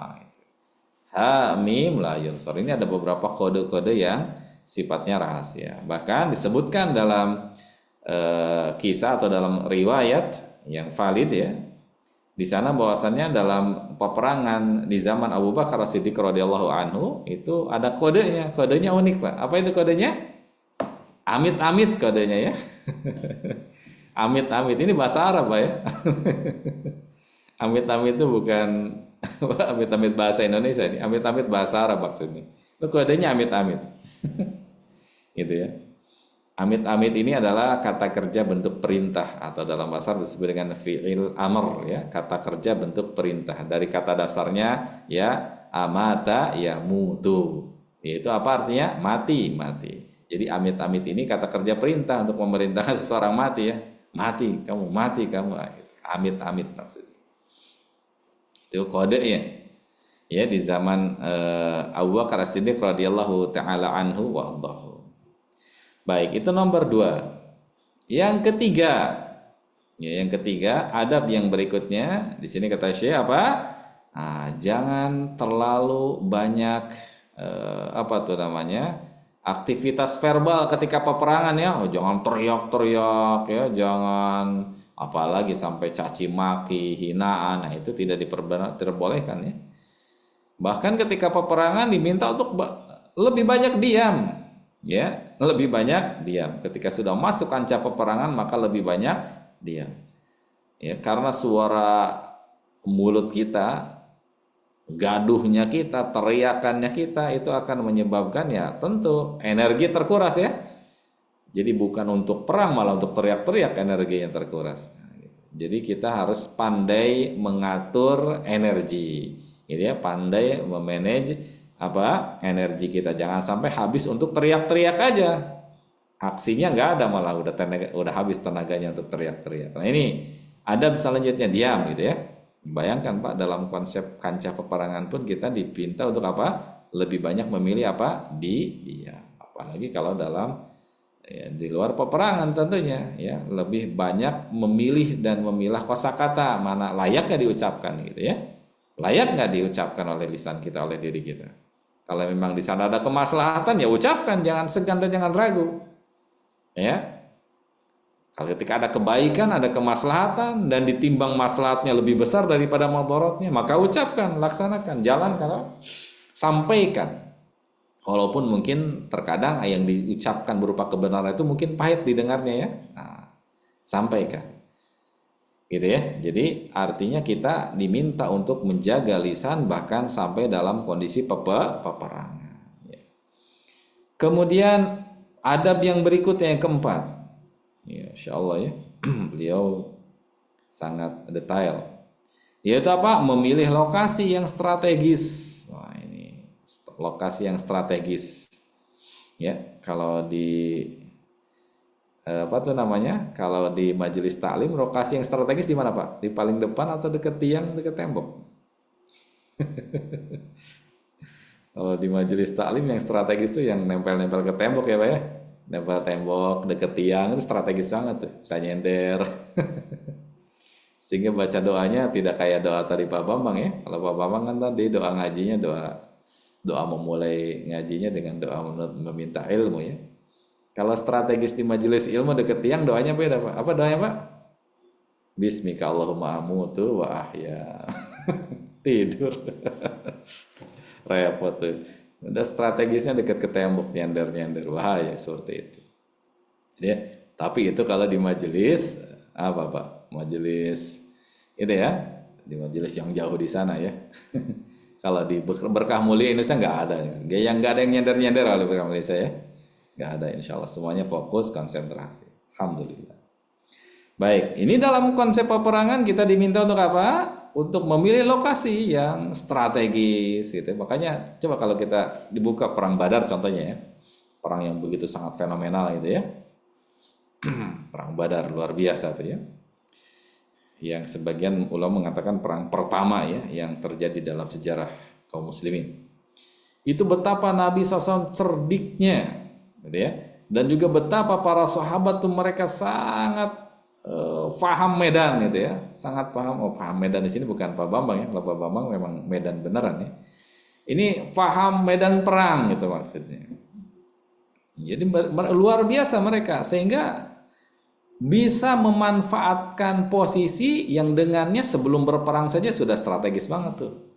Speaker 4: Ha mim la yunsar. Ini ada beberapa kode-kode yang sifatnya rahasia. Bahkan disebutkan dalam kisah atau dalam riwayat yang valid ya. Di sana bahwasannya dalam peperangan di zaman Abu Bakar As-Siddiq radhiyallahu anhu itu ada kodenya. Kodenya unik, Pak. Apa itu kodenya? Amit-amit kodenya ya. Amit-amit ini bahasa Arab, Pak ya. Amit-amit itu bukan amit-amit bahasa Indonesia ini. Amit-amit bahasa Arab maksudnya. Itu kodenya amit-amit. Gitu ya. Amit-amit ini adalah kata kerja bentuk perintah, atau dalam bahasa Arab disebut dengan fi'il amr ya, kata kerja bentuk perintah. Dari kata dasarnya ya amata ya mutu. Yaitu apa artinya? Mati. Jadi amit-amit ini kata kerja perintah untuk memerintahkan seseorang mati ya. Mati kamu. Amit-amit maksudnya. Itu kodenya. Ya, di zaman Abu Bakar As-Siddiq radhiyallahu taala anhu wa ardhahu. Baik, itu nomor 2. Yang ketiga, adab yang berikutnya di sini kata Syekh apa? Jangan terlalu banyak aktivitas verbal ketika peperangan ya. Jangan teriak-teriak ya, jangan apalagi sampai caci maki, hinaan. Nah, itu tidak diperbolehkan ya. Bahkan ketika peperangan diminta untuk lebih banyak diam. Ya, lebih banyak diam. Ketika sudah masuk kancah peperangan maka lebih banyak diam. Ya, karena suara mulut kita, gaduhnya kita, teriakannya kita itu akan menyebabkan ya tentu energi terkuras ya. Jadi bukan untuk perang malah untuk teriak-teriak energi yang terkuras. Jadi kita harus pandai mengatur energi. Gitu ya, pandai memanage energi kita, jangan sampai habis untuk teriak-teriak aja, aksinya nggak ada, malah udah habis tenaganya untuk teriak-teriak. Nah ini adab selanjutnya diam gitu ya. Bayangkan Pak, dalam konsep kancah peperangan pun kita dipinta untuk lebih banyak memilih diam, apalagi kalau dalam di luar peperangan tentunya ya, lebih banyak memilih dan memilah kosakata mana layak nggak diucapkan gitu ya. Layak nggak diucapkan oleh lisan kita, oleh diri kita. Kalau memang di sana ada kemaslahatan ya ucapkan, jangan segan dan jangan ragu. Ya. Kalau ketika ada kebaikan, ada kemaslahatan dan ditimbang maslahatnya lebih besar daripada mudaratnya, maka ucapkan, laksanakan, jalankan, sampaikan. Walaupun mungkin terkadang yang diucapkan berupa kebenaran itu mungkin pahit didengarnya ya. Nah, sampaikan. Gitu ya. Jadi artinya kita diminta untuk menjaga lisan bahkan sampai dalam kondisi peperangan. Kemudian adab yang berikutnya yang keempat, ya, insya Allah ya, beliau sangat detail. Yaitu memilih lokasi yang strategis. Wah ini lokasi yang strategis. Ya, kalau di kalau di majelis taklim lokasi yang strategis di mana Pak? Di paling depan atau dekat tiang, dekat tembok? Kalau di majelis taklim yang strategis itu yang nempel-nempel ke tembok ya Pak ya? Nempel tembok, dekat tiang itu strategis banget tuh, bisa nyender. Sehingga baca doanya tidak kayak doa tadi Pak Bambang ya. Kalau Pak Bambang kan tadi doa ngajinya doa memulai ngajinya dengan doa meminta ilmu ya. Kalau strategis di majelis ilmu deket tiang doanya beda Pak. Apa doanya Pak? Bismika Allahumma amutu wa ahya. Tidur. Repot tuh. Udah strategisnya deket ke tembok, nyender-nyender, bahaya seperti itu. Jadi, tapi itu kalau di majelis Pak? Majelis ini ya, di majelis yang jauh di sana ya. Kalau di Berkah Mulia Indonesia nggak ada. Nggak ada yang nyender-nyender oleh Berkah Mulia saya ya. Nggak ada, insya Allah semuanya fokus, konsentrasi. Alhamdulillah. Baik, ini dalam konsep peperangan kita diminta untuk apa? Untuk memilih lokasi yang strategis gitu. Makanya coba kalau kita dibuka perang Badar contohnya ya. Perang yang begitu sangat fenomenal gitu ya. Perang Badar luar biasa tuh ya. Yang sebagian ulama mengatakan perang pertama ya yang terjadi dalam sejarah kaum muslimin. Itu betapa Nabi SAW cerdiknya gitu ya. Dan juga betapa para sahabat tuh mereka sangat paham medan gitu ya, sangat paham. Paham medan di sini bukan Pak Bambang ya, kalau Pak Bambang memang medan beneran ya. Ini paham medan perang gitu maksudnya. Jadi luar biasa mereka sehingga bisa memanfaatkan posisi yang dengannya sebelum berperang saja sudah strategis banget tuh.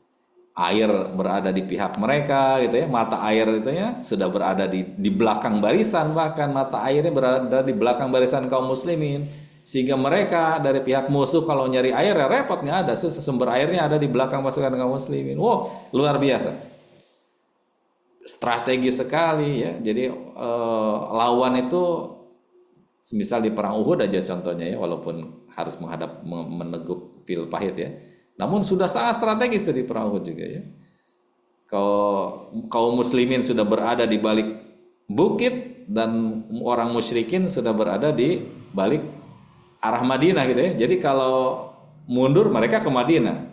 Speaker 4: Air berada di pihak mereka gitu ya, mata air itu ya sudah berada di belakang barisan, bahkan mata airnya berada di belakang barisan kaum muslimin. Sehingga mereka dari pihak musuh kalau nyari air ya repot, nggak ada, sumber airnya ada di belakang pasukan kaum muslimin. Wow, luar biasa. Strategi sekali ya. Jadi lawan itu semisal di perang Uhud aja contohnya ya, walaupun harus meneguk pil pahit ya. Namun sudah sangat strategis di perang Uhud juga ya. Kaum muslimin sudah berada di balik bukit dan orang musyrikin sudah berada di balik arah Madinah gitu ya. Jadi kalau mundur mereka ke Madinah,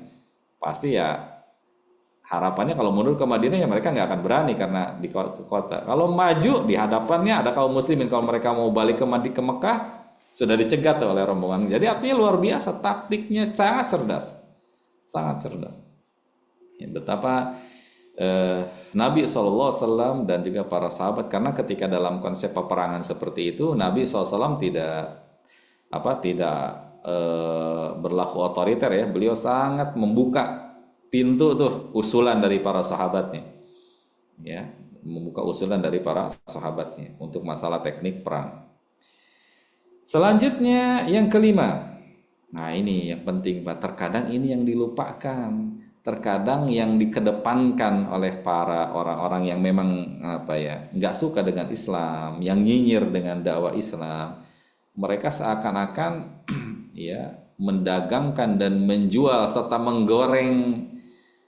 Speaker 4: pasti ya Harapannya kalau mundur ke Madinah ya mereka nggak akan berani karena di kota. Kalau maju di hadapannya ada kaum muslimin, kalau mereka mau balik ke Mekah sudah dicegat oleh rombongan. Jadi artinya luar biasa, taktiknya sangat cerdas. Sangat cerdas. Ya, betapa Nabi SAW dan juga para sahabat, karena ketika dalam konsep peperangan seperti itu Nabi SAW tidak berlaku otoriter ya. Beliau sangat membuka pintu tuh usulan dari para sahabatnya, ya, membuka usulan dari para sahabatnya untuk masalah teknik perang. Selanjutnya yang kelima, nah ini yang penting Pak. Terkadang ini yang dilupakan, terkadang yang dikedepankan oleh para orang-orang yang memang nggak suka dengan Islam, yang nyinyir dengan dakwah Islam. Mereka seakan-akan ya mendagangkan dan menjual serta menggoreng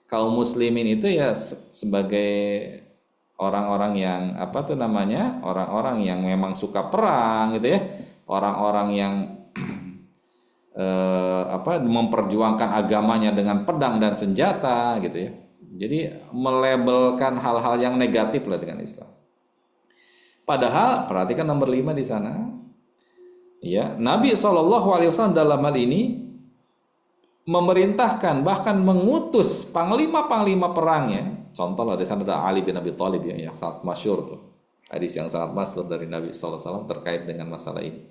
Speaker 4: kaum muslimin itu ya sebagai orang-orang yang orang-orang yang memang suka perang gitu ya, orang-orang yang memperjuangkan agamanya dengan pedang dan senjata gitu ya. Jadi melabelkan hal-hal yang negatif lah dengan Islam. Padahal perhatikan nomor 5 di sana. Ya, Nabi SAW dalam hal ini memerintahkan, bahkan mengutus panglima-panglima perangnya. Contoh lah di sana ada Ali bin Abi Thalib yang sangat masyhur tuh. Hadis yang sangat masyhur dari Nabi SAW terkait dengan masalah ini.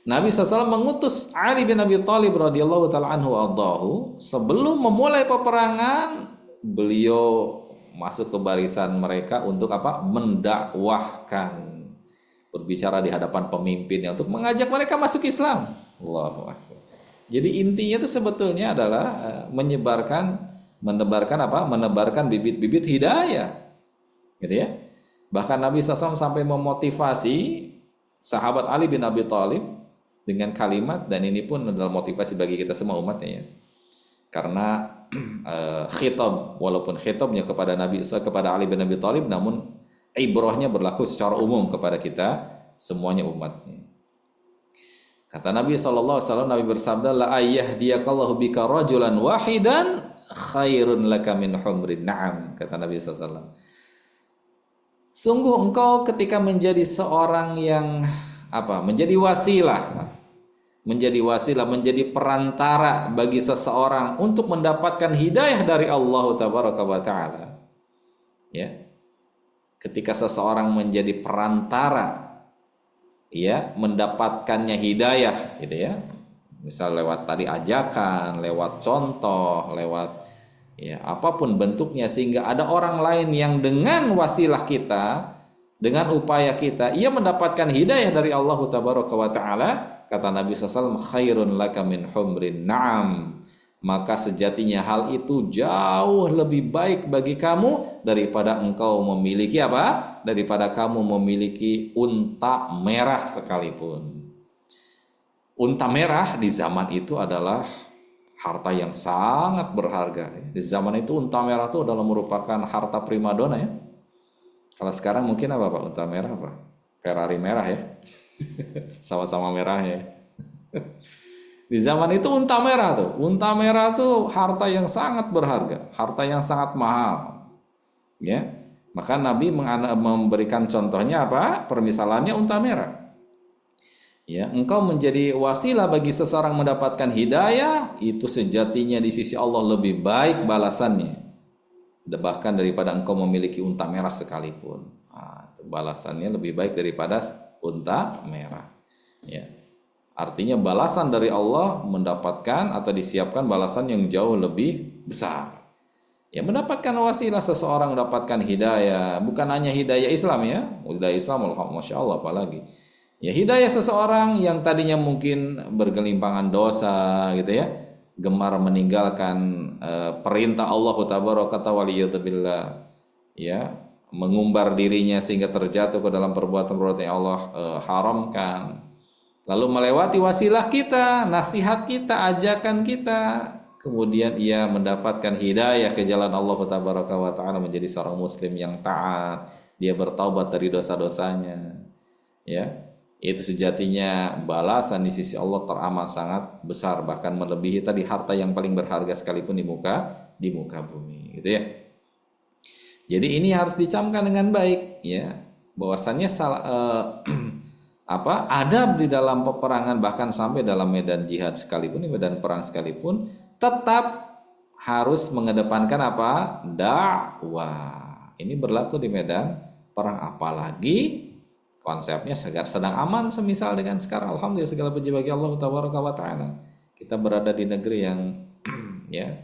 Speaker 4: Nabi SAW mengutus Ali bin Abi Thalib radhiyallahu taala anhu adahu, sebelum memulai peperangan beliau masuk ke barisan mereka untuk mendakwahkan, berbicara di hadapan pemimpinnya untuk mengajak mereka masuk Islam. Allahu Akbar. Jadi intinya itu sebetulnya adalah menebarkan bibit-bibit hidayah, gitu ya. Bahkan Nabi SAW sampai memotivasi sahabat Ali bin Abi Thalib dengan kalimat, dan ini pun adalah motivasi bagi kita semua umatnya ya. Karena khitab, walaupun khitabnya kepada Ali bin Abi Thalib, namun ibrahnya berlaku secara umum kepada kita semuanya umatnya. Kata Nabi SAW, Nabi bersabda, la ayyahdiyakallahu bika rajulan wahidan khairun laka min humrin na'am. Kata Nabi SAW, sungguh engkau ketika menjadi seorang yang menjadi wasilah, menjadi perantara bagi seseorang untuk mendapatkan hidayah dari Allah Tabaraka wa Ta'ala. Ya. Ketika seseorang menjadi perantara, ya, mendapatkannya hidayah gitu ya. Misal lewat tadi ajakan, lewat contoh, lewat ya apapun bentuknya, sehingga ada orang lain yang dengan wasilah kita, dengan upaya kita, ia mendapatkan hidayah dari Allah Tabaraka wa Ta'ala. Kata Nabi SAW, khairun laka min humrin na'am. Maka sejatinya hal itu jauh lebih baik bagi kamu daripada engkau memiliki daripada kamu memiliki unta merah sekalipun. Unta merah di zaman itu adalah harta yang sangat berharga. Di zaman itu unta merah itu adalah merupakan harta primadona ya. Kalau sekarang mungkin Pak? Unta merah Ferrari merah ya. Sama-sama merahnya. Di zaman itu unta merah tuh harta yang sangat berharga, harta yang sangat mahal. Ya. Maka Nabi memberikan contohnya permisalannya unta merah. Ya, engkau menjadi wasilah bagi seseorang mendapatkan hidayah, itu sejatinya di sisi Allah lebih baik balasannya. Bahkan daripada engkau memiliki unta merah sekalipun. Balasannya lebih baik daripada unta merah. Ya. Artinya balasan dari Allah mendapatkan atau disiapkan balasan yang jauh lebih besar. Ya, mendapatkan wasilah seseorang mendapatkan hidayah, bukan hanya hidayah Islam ya. Hidayah Islam, Masya Allah apalagi. Ya, hidayah seseorang yang tadinya mungkin bergelimpangan dosa gitu ya, gemar meninggalkan perintah Allah Tabaraka wa Ta'ala, ya, mengumbar dirinya sehingga terjatuh ke dalam perbuatan-perbuatan yang Allah haramkan. Lalu melewati wasilah kita, nasihat kita, ajakan kita, kemudian ia mendapatkan hidayah ke jalan Allah Tabaraka wa Ta'ala, menjadi seorang muslim yang taat, dia bertaubat dari dosa-dosanya. Ya, itu sejatinya balasan di sisi Allah teramat sangat besar, bahkan melebihi tadi harta yang paling berharga sekalipun di muka di muka bumi, gitu ya. Jadi ini harus dicamkan dengan baik, ya, bahwasannya adab di dalam peperangan, bahkan sampai dalam medan jihad sekalipun, medan perang sekalipun, tetap harus mengedepankan apa? Dakwah. Ini berlaku di medan perang, apalagi konsepnya sedang aman, semisal dengan sekarang. Alhamdulillah, segala puji bagi Allah tabaraka wa taala. Kita berada di negeri yang ya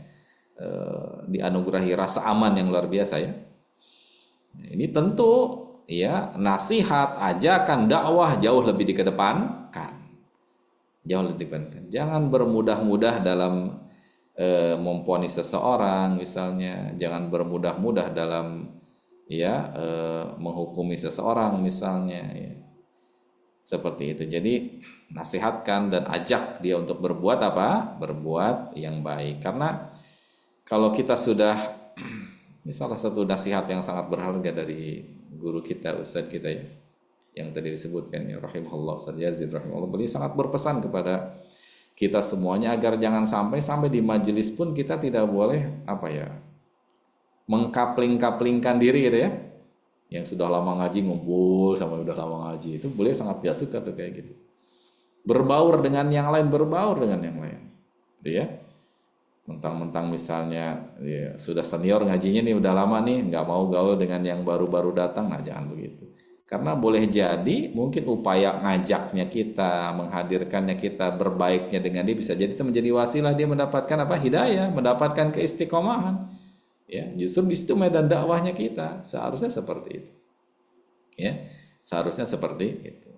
Speaker 4: dianugerahi rasa aman yang luar biasa, ya. Ini tentu, ya, nasihat, ajakan, dakwah jauh lebih dikedepankan. Jauh lebih dikedepankan. Jangan bermudah-mudah dalam memponis seseorang, misalnya. Jangan bermudah-mudah dalam, ya, menghukumi seseorang, misalnya, ya. Seperti itu. Jadi nasihatkan dan ajak dia untuk berbuat apa? Berbuat yang baik. Karena kalau kita sudah, ini salah satu nasihat yang sangat berharga dari guru kita, ustadz kita, ya, yang tadi disebutkan, ya, rahimahullah, Ustadz Yazid rahimahullah, beliau sangat berpesan kepada kita semuanya agar jangan sampai di majelis pun kita tidak boleh mengkapling-kaplingkan diri, gitu ya. Yang sudah lama ngaji ngumpul sama udah lama ngaji, itu beliau sangat biasa suka tuh kayak gitu. Berbaur dengan yang lain, gitu ya. Mentang-mentang misalnya, ya, sudah senior ngajinya nih, udah lama nih, nggak mau gaul dengan yang baru-baru datang. Nah, jangan begitu. Karena boleh jadi mungkin upaya ngajaknya kita, menghadirkannya kita, berbaiknya dengan dia, bisa jadi itu menjadi wasilah dia mendapatkan hidayah, mendapatkan keistiqomahan. Ya, justru di situ medan dakwahnya kita. Seharusnya seperti itu. Ya, seharusnya seperti itu.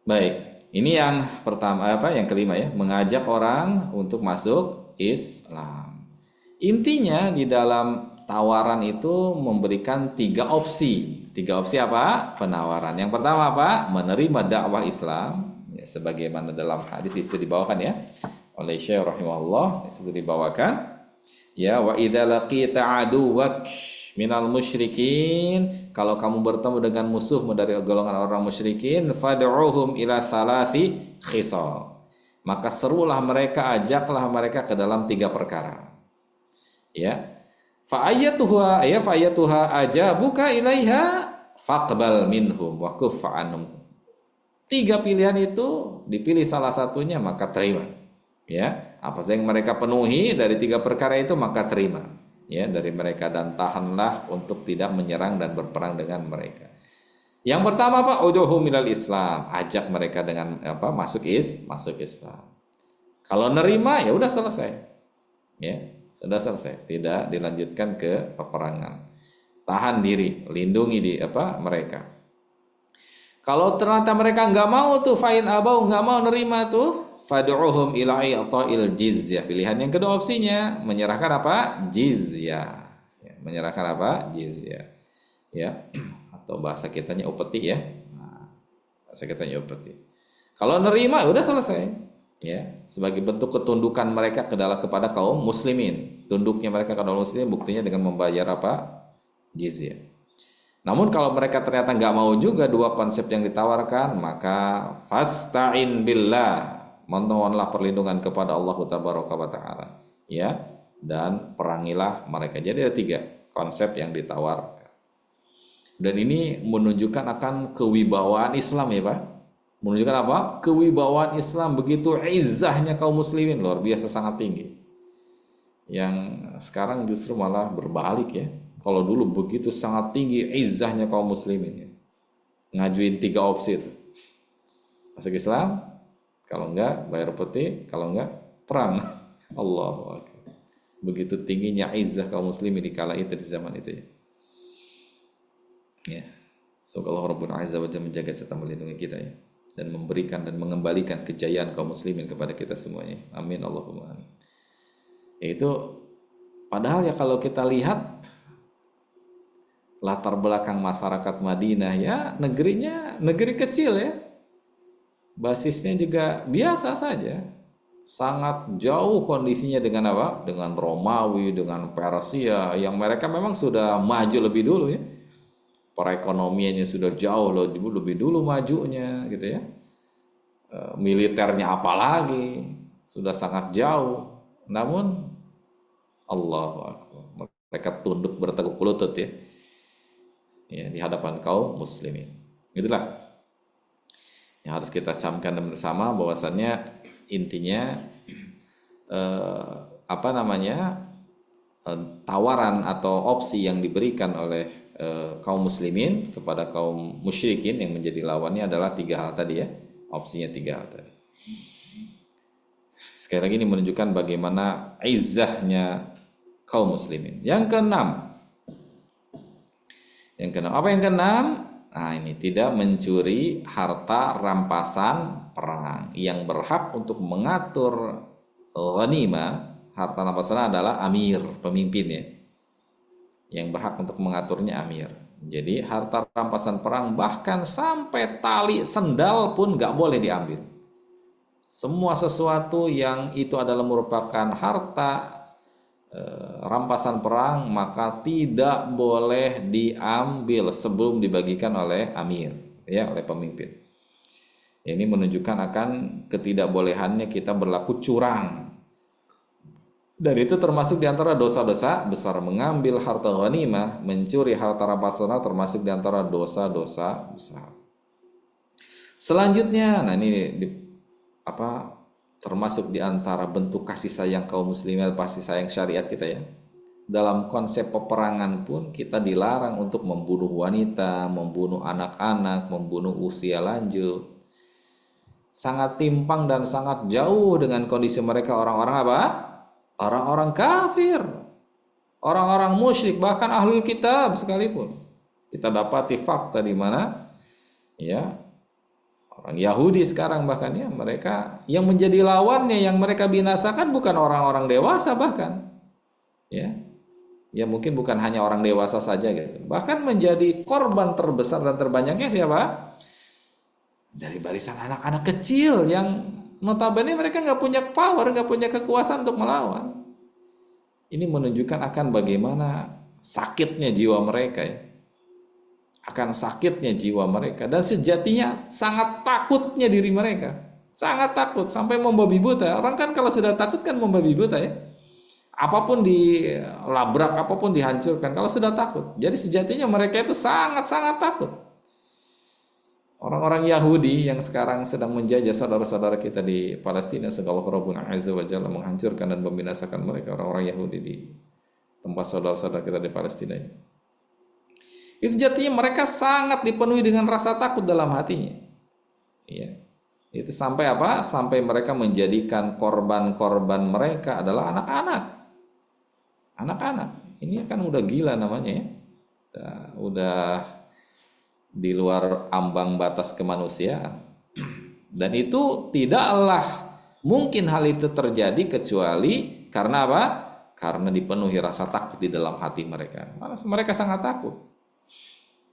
Speaker 4: Baik, ini yang pertama, yang kelima, ya, mengajak orang untuk masuk Islam. Intinya di dalam tawaran itu memberikan 3 opsi. 3 opsi apa? Penawaran. Yang pertama apa? Menerima dakwah Islam, ya, sebagaimana dalam hadis itu dibawakan, ya, oleh Syekh rahimahullah, itu dibawakan, ya, wa idza laqita aduwak minal musyrikin, kalau kamu bertemu dengan musuhmu dari golongan orang musyrikin, fad'uhum ila salasi khisal, maka serulah mereka, ajaklah mereka ke dalam 3 perkara, ya. Fa ayatuha ajabuka ilaiha faqbal minhum wa kuffa anhum. 3 pilihan itu, dipilih salah satunya maka terima, ya. Apa saja yang mereka penuhi dari 3 perkara itu maka terima, ya, dari mereka, dan tahanlah untuk tidak menyerang dan berperang dengan mereka. Yang pertama apa? Ud'uhum ilal Islam, ajak mereka dengan masuk Islam. Kalau nerima, ya udah selesai, ya, sudah selesai, tidak dilanjutkan ke peperangan. Tahan diri, lindungi mereka. Kalau ternyata mereka nggak mau tuh, fa'in abau, nggak mau nerima tuh, fad'uhum ila i'ta'il jizyah. Pilihan yang kedua opsinya menyerahkan jizyah. Ya, menyerahkan jizyah. Ya, atau bahasa kitanya upeti, ya. Nah, bahasa kitanya upeti. Kalau nerima udah selesai. Ya, sebagai bentuk ketundukan mereka kepada kaum muslimin. Tunduknya mereka kepada kaum muslimin buktinya dengan membayar jizyah. Namun kalau mereka ternyata nggak mau juga 2 konsep yang ditawarkan, maka fasta'in billah, mohonlah perlindungan kepada Allah tabaraka wa taala, ya, dan perangilah mereka. Jadi ada 3 konsep yang ditawarkan. Dan ini menunjukkan akan kewibawaan Islam, ya, Pak. Menunjukkan apa? Kewibawaan Islam, begitu izzahnya kaum muslimin, luar biasa sangat tinggi. Yang sekarang justru malah berbalik, ya. Kalau dulu begitu sangat tinggi izzahnya kaum muslimin, ya. Ngajuin 3 opsi itu. Masuk Islam, kalau enggak bayar peti, kalau enggak perang. Allahu akbar. Begitu tingginya izzah kaum muslimin di kala itu, di zaman itu, ya. Ya. Semoga Allah Rabbul Azza wa Jalla menjaga serta melindungi kita, ya, dan memberikan dan mengembalikan kejayaan kaum muslimin kepada kita semuanya. Amin Allahumma amin. Itu padahal, ya, kalau kita lihat latar belakang masyarakat Madinah, ya, negeri kecil, ya. Basisnya juga biasa saja. Sangat jauh kondisinya dengan dengan Romawi, dengan Persia, yang mereka memang sudah maju lebih dulu, ya. Perekonomiannya sudah jauh lebih dulu majunya, gitu, ya. Militernya apalagi sudah sangat jauh. Namun Allahu Akbar. Mereka tunduk bertekuk lutut ya. Ya, di hadapan kaum muslimin. Itulah yang harus kita camkan bersama, bahwasannya intinya tawaran atau opsi yang diberikan oleh kaum muslimin kepada kaum musyrikin yang menjadi lawannya adalah 3 hal tadi ya. Opsinya 3 hal tadi. Sekali lagi ini menunjukkan bagaimana izzahnya kaum muslimin. Yang keenam, apa yang keenam? Nah, ini tidak mencuri harta rampasan perang. Yang berhak untuk mengatur ghanimah, harta rampasan adalah amir, pemimpin ya. Yang berhak untuk mengaturnya amir. Jadi harta rampasan perang bahkan sampai tali sendal pun nggak boleh diambil. Semua sesuatu yang itu adalah merupakan harta rampasan perang maka tidak boleh diambil sebelum dibagikan oleh amir, ya, oleh pemimpin. Ini menunjukkan akan ketidakbolehannya kita berlaku curang. Dan itu termasuk diantara dosa-dosa besar. Mengambil harta ghanimah, mencuri harta rampasan termasuk diantara dosa-dosa besar. Selanjutnya, nah ini termasuk di antara bentuk kasih sayang kaum muslimin, kasih sayang syariat kita ya. Dalam konsep peperangan pun kita dilarang untuk membunuh wanita, membunuh anak-anak, membunuh usia lanjut. Sangat timpang dan sangat jauh dengan kondisi mereka orang-orang apa? Orang-orang kafir, orang-orang musyrik, bahkan ahlul kitab sekalipun. Kita dapati fakta di mana ya, orang Yahudi sekarang bahkan ya, mereka yang menjadi lawannya, yang mereka binasakan bukan orang-orang dewasa bahkan. Ya mungkin bukan hanya orang dewasa saja gitu. Bahkan menjadi korban terbesar dan terbanyaknya siapa? Dari barisan anak-anak kecil yang notabene mereka nggak punya power, nggak punya kekuasaan untuk melawan. Ini menunjukkan akan bagaimana sakitnya jiwa mereka ya. Akan sakitnya jiwa mereka, dan sejatinya sangat takutnya diri mereka, sangat takut sampai membabi buta. Orang kan kalau sudah takut kan membabi buta ya, apapun dilabrak, apapun dihancurkan kalau sudah takut. Jadi sejatinya mereka itu sangat-sangat takut. Orang-orang Yahudi yang sekarang sedang menjajah saudara-saudara kita di Palestina, segala Rabbuna Azza wa Jalla menghancurkan dan membinasakan mereka, orang-orang Yahudi di tempat saudara-saudara kita di Palestina ini. Itu jadinya mereka sangat dipenuhi dengan rasa takut dalam hatinya. Ya. Itu sampai apa? Sampai mereka menjadikan korban-korban mereka adalah anak-anak. Anak-anak. Ini kan udah gila namanya ya. Udah di luar ambang batas kemanusiaan. Dan itu tidaklah mungkin hal itu terjadi kecuali karena apa? Karena dipenuhi rasa takut di dalam hati mereka. Mereka sangat takut.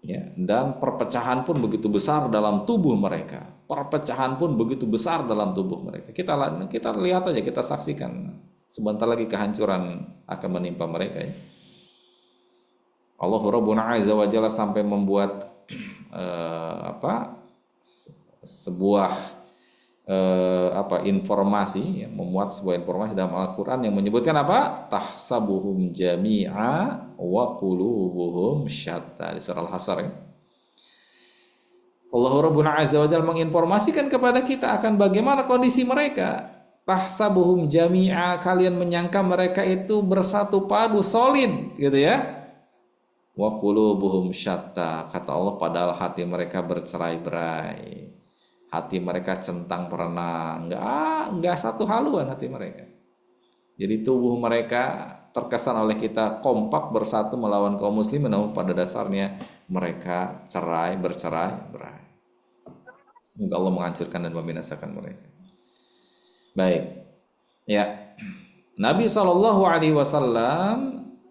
Speaker 4: Ya, dan perpecahan pun begitu besar dalam tubuh mereka. Perpecahan pun begitu besar dalam tubuh mereka. Kita lihat aja, kita saksikan. Sebentar lagi kehancuran akan menimpa mereka ya. Allah Rabbuna Azza wa Jalla sampai membuat sebuah informasi ya, memuat sebuah informasi dalam Al-Qur'an yang menyebutkan apa? Tahsabuhum jami'a wa qulubuhum syatta, di surah Al-Hasyr ya. Allah Rabbuna Azza wa Jalla menginformasikan kepada kita akan bagaimana kondisi mereka. Tahsabuhum jami'a, kalian menyangka mereka itu bersatu padu, solid gitu ya. Wa qulubuhum syatta, kata Allah, padahal hati mereka bercerai-berai. Hati mereka centang perenang, enggak satu haluan hati mereka. Jadi tubuh mereka terkesan oleh kita kompak bersatu melawan kaum muslimin, namun pada dasarnya mereka bercerai-berai. Semoga Allah menghancurkan dan membinasakan mereka. Baik. Ya. Nabi SAW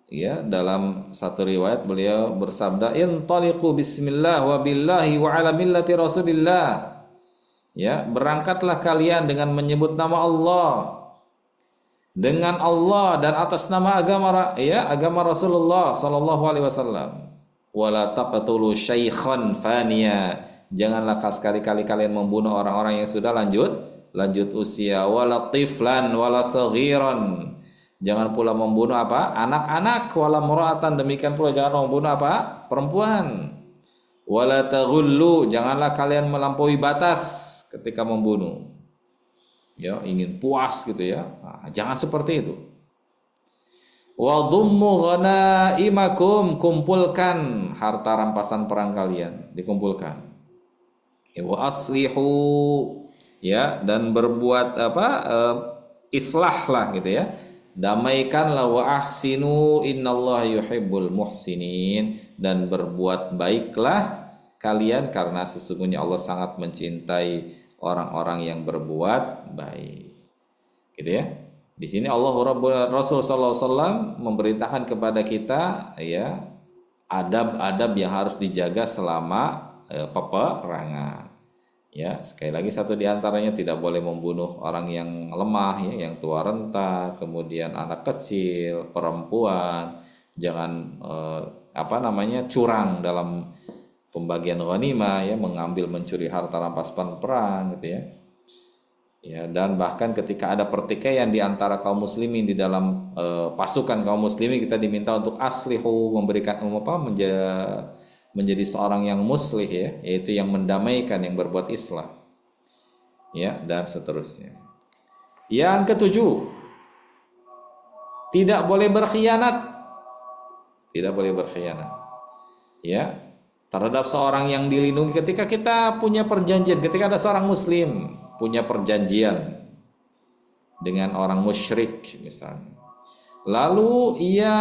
Speaker 4: ya, dalam satu riwayat beliau bersabda, "Intaliqu bismillah wa billahi wa ala millati Rasulillah." Ya, berangkatlah kalian dengan menyebut nama Allah, dengan Allah dan atas nama agama Rasulullah sallallahu alaihi wasallam. Wala taqtulu syaikhan faniya, janganlah sekali-kali kalian membunuh orang-orang yang sudah lanjut usia, wala tiflan wala saghiran, Jangan pula membunuh apa? Anak-anak, wala mura'atan, demikian pula jangan membunuh apa? Perempuan. Wala taghullu, janganlah kalian melampaui batas ketika membunuh. Ya, ingin puas gitu ya. Nah, jangan seperti itu. Wa dhummu ghanaimakum, kumpulkan harta rampasan perang kalian, dikumpulkan. Ya, wa aslihu, ya, dan berbuat apa? Islah lah gitu ya. Damaikanlah, wa ahsinu innallaha yuhibbul muhsinin, dan berbuat baiklah kalian karena sesungguhnya Allah sangat mencintai orang-orang yang berbuat baik. Gitu ya. Di sini Rasul sallallahu alaihi wasallam memerintahkan kepada kita ya adab-adab yang harus dijaga selama peperangan. Ya, sekali lagi satu di antaranya tidak boleh membunuh orang yang lemah ya, yang tua renta, kemudian anak kecil, perempuan. Jangan curang dalam pembagian ghanimah ya, mengambil mencuri harta rampasan perang gitu ya. Ya, dan bahkan ketika ada pertikaian di antara kaum muslimin di dalam pasukan kaum muslimin, kita diminta untuk aslihu, memberikan menjadi seorang yang muslih ya, yaitu yang mendamaikan, yang berbuat islah. Ya, dan seterusnya. Yang ketujuh, tidak boleh berkhianat. Tidak boleh berkhianat. Ya, terhadap seorang yang dilindungi ketika kita punya perjanjian, ketika ada seorang muslim punya perjanjian dengan orang musyrik misalnya. Lalu ia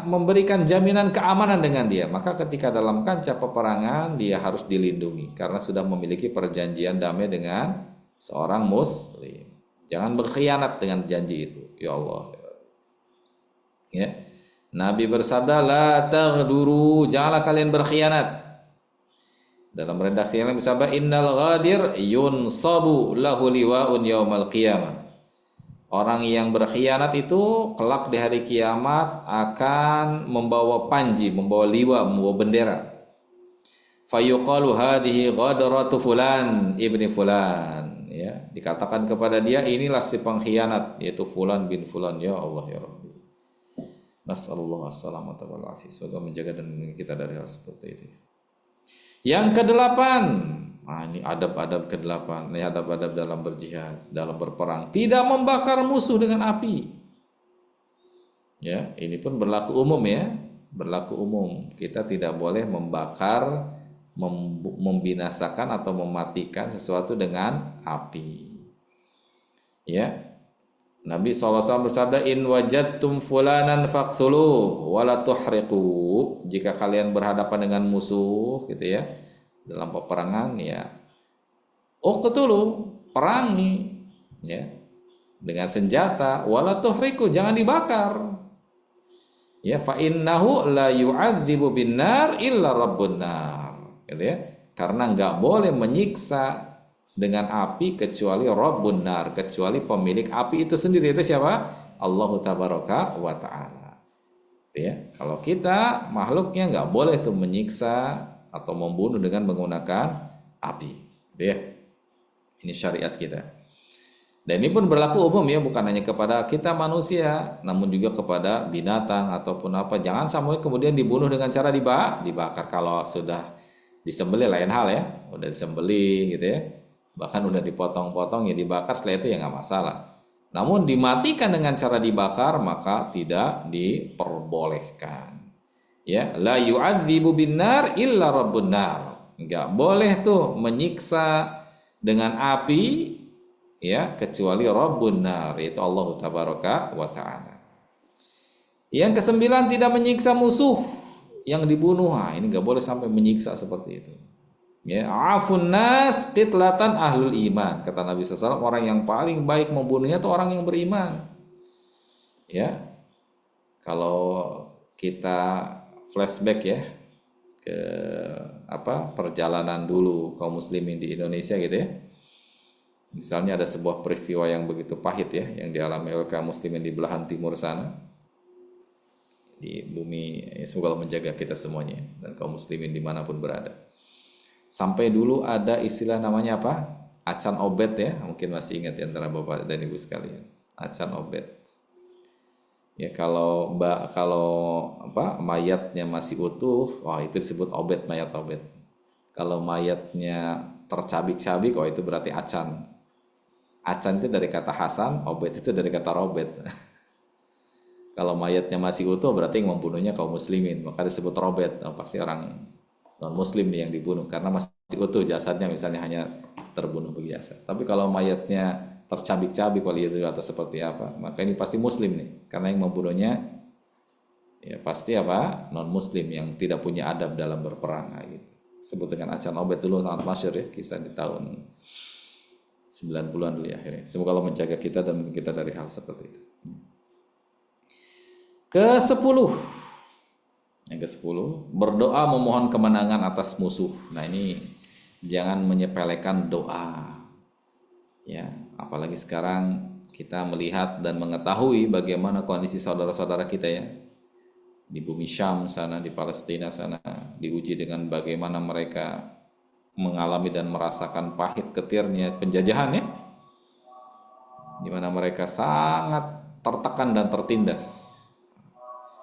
Speaker 4: memberikan jaminan keamanan dengan dia, maka ketika dalam kancah peperangan dia harus dilindungi karena sudah memiliki perjanjian damai dengan seorang muslim. Jangan berkhianat dengan janji itu, ya Allah. Ya. Nabi bersabda, la taghduru, janganlah kalian berkhianat. Dalam redaksi yang lain bersabda, innal ghadir yunsabu lahu liwa'un yaumal qiyamah. Orang yang berkhianat itu kelak di hari kiamat akan membawa panji, membawa liwa, membawa bendera. Fayuqalu hadhihi ghadratu fulan ibni fulan. Ya, dikatakan kepada dia, inilah si pengkhianat, yaitu fulan bin fulan. Ya Allah ya Rabbi. Nasallallahu assalamata wal afiyah. Semoga menjaga dan melindungi kita dari hal seperti itu. Yang kedelapan, ini adab-adab ke-8, ini adab-adab dalam berjihad, dalam berperang. Tidak membakar musuh dengan api. Ya, ini pun berlaku umum ya, berlaku umum. Kita tidak boleh membakar, membinasakan atau mematikan sesuatu dengan api. Ya, Nabi SAW bersabda, in wajadtum fulanan faqtuluh wala tuhriqu. Jika kalian berhadapan dengan musuh gitu ya, dalam peperangan ya, uqtulu, perangi ya, dengan senjata, wala tuhriqu, jangan dibakar. Ya, fa innahu la yu'adzibu binnar illa rabbun nar. Gitu ya. Karena enggak boleh menyiksa dengan api kecuali Rabbun nar, kecuali pemilik api itu sendiri. Itu siapa? Allahu tabaraka wa ta'ala. Ya, kalau kita makhluknya nggak boleh tuh menyiksa atau membunuh dengan menggunakan api. Ya, ini syariat kita. Dan ini pun berlaku umum ya, bukan hanya kepada kita manusia, namun juga kepada binatang ataupun apa. Jangan sampai kemudian dibunuh dengan cara dibakar. Kalau sudah disembelih lain hal ya, udah disembelih gitu ya, bahkan udah dipotong-potong ya dibakar, setelah itu ya nggak masalah. Namun dimatikan dengan cara dibakar maka tidak diperbolehkan. Ya, la yu'adzibu binnar illa rabbun nar. Nggak boleh tuh menyiksa dengan api ya kecuali Rabbun nar, yaitu Allah tabaraka wa ta'ala. Yang ke-9, tidak menyiksa musuh yang dibunuh. Ini nggak boleh sampai menyiksa seperti itu. Ya, afun nas qitlatan ahlul iman, kata Nabi SAW, orang yang paling baik membunuhnya itu orang yang beriman. Ya, kalau kita flashback ya ke perjalanan dulu kaum muslimin di Indonesia gitu ya. Misalnya ada sebuah peristiwa yang begitu pahit ya, yang dialami oleh kaum muslimin di belahan timur sana, di bumi. Semoga Allah menjaga kita semuanya dan kaum muslimin dimanapun berada. Sampai dulu ada istilah namanya apa? Acan obet ya, mungkin masih ingat ya antara bapak dan ibu sekalian. Acan obet. Ya kalau mayatnya masih utuh, wah itu disebut obet, mayat obet. Kalau mayatnya tercabik-cabik, oh itu berarti acan. Acan itu dari kata Hasan, obet itu dari kata robet. Kalau mayatnya masih utuh berarti yang membunuhnya kaum muslimin, maka disebut robet. Oh, pasti orang non muslim nih yang dibunuh karena masih utuh jasadnya, misalnya hanya terbunuh biasa. Tapi kalau mayatnya tercabik-cabik atau seperti apa, maka ini pasti muslim nih, karena yang membunuhnya ya pasti non muslim yang tidak punya adab dalam berperang gitu. Sebut dengan acan obet dulu, sangat masyhur ya, kisah di tahun 90-an dulu ya akhirnya. Semoga Allah menjaga kita dan mungkin kita dari hal seperti itu. Ke-10. Yang ke-10, berdoa memohon kemenangan atas musuh. Nah, ini jangan menyepelekan doa. Ya, apalagi sekarang kita melihat dan mengetahui bagaimana kondisi saudara-saudara kita ya. Di bumi Syam sana, di Palestina sana, diuji dengan bagaimana mereka mengalami dan merasakan pahit ketirnya penjajahan ya. Di mana mereka sangat tertekan dan tertindas.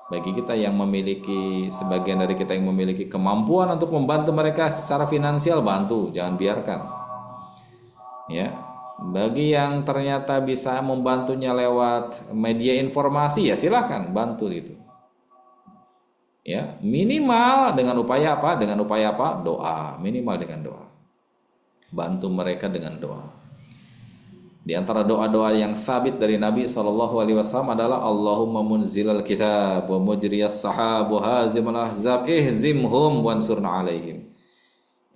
Speaker 4: Bagi kita yang memiliki, sebagian dari kita yang memiliki kemampuan untuk membantu mereka secara finansial, bantu, jangan biarkan. Ya, bagi yang ternyata bisa membantunya lewat media informasi, ya silakan bantu itu. Ya, minimal dengan upaya apa? Dengan upaya apa? Doa, minimal dengan doa. Bantu mereka dengan doa. Di antara doa-doa yang sabit dari Nabi SAW adalah Allahumma munzilal kitab wa mujriyas sahab wa hazimal ahzab ihzimhum wansurna alaihim.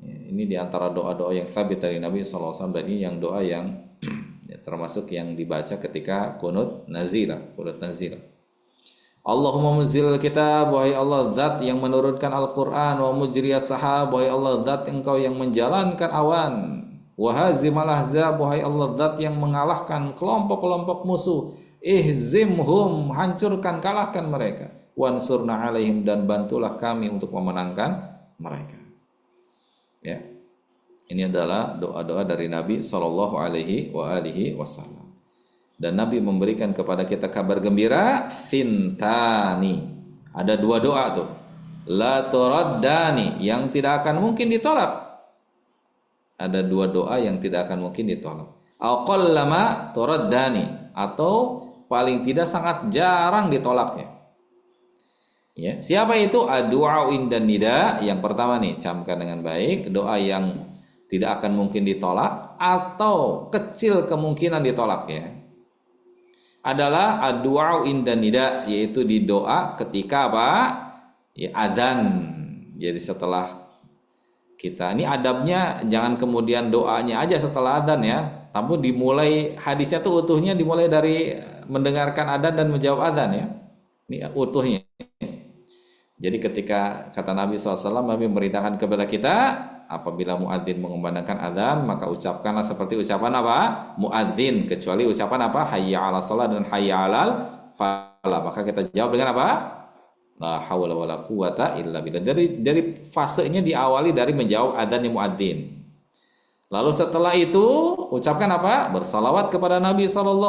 Speaker 4: Ini di antara doa-doa yang sabit dari Nabi SAW, dan ini yang doa yang ya, termasuk yang dibaca ketika qunut nazilah. Allahumma munzilal kitab, wahai Allah zat yang menurunkan Al-Quran, wa mujriyas sahab, wahai Allah zat engkau yang menjalankan awan, wahazimal ahzab, wahai Allah zat yang mengalahkan kelompok-kelompok musuh, ihzimhum, hancurkan, kalahkan mereka, wansurna alaihim, dan bantulah kami untuk memenangkan mereka. Ya, ini adalah doa-doa dari Nabi Shallallahu Alaihi Wasallam. Dan Nabi memberikan kepada kita kabar gembira, sintani, ada dua doa tuh, la turaddani, yang tidak akan mungkin ditolak. Ada dua doa yang tidak akan mungkin ditolak. Aqallama turaddani, atau paling tidak sangat jarang ditolaknya. Ya, siapa itu? Ad-du'a indan nida. Yang pertama nih, camkan dengan baik, doa yang tidak akan mungkin ditolak atau kecil kemungkinan ditolaknya adalah ad-du'a indan nida, yaitu di doa ketika apa? Ya, adzan. Jadi setelah kita, ini adabnya jangan kemudian doanya aja setelah adzan ya, tapi dimulai hadisnya tuh utuhnya dimulai dari mendengarkan adzan dan menjawab adzan ya. Ini utuhnya. Jadi ketika kata Nabi SAW, Nabi memerintahkan kepada kita, apabila muadzin mengumandangkan adzan, maka ucapkanlah seperti ucapan apa? Muadzin, kecuali ucapan apa? Hayya 'ala shalah dan hayya 'alal falah. Maka kita jawab dengan apa? La haula wala quwata illa billah. Dari fasenya diawali dari menjawab adzannya muadzin. Lalu setelah itu ucapkan apa? Bersalawat kepada Nabi SAW.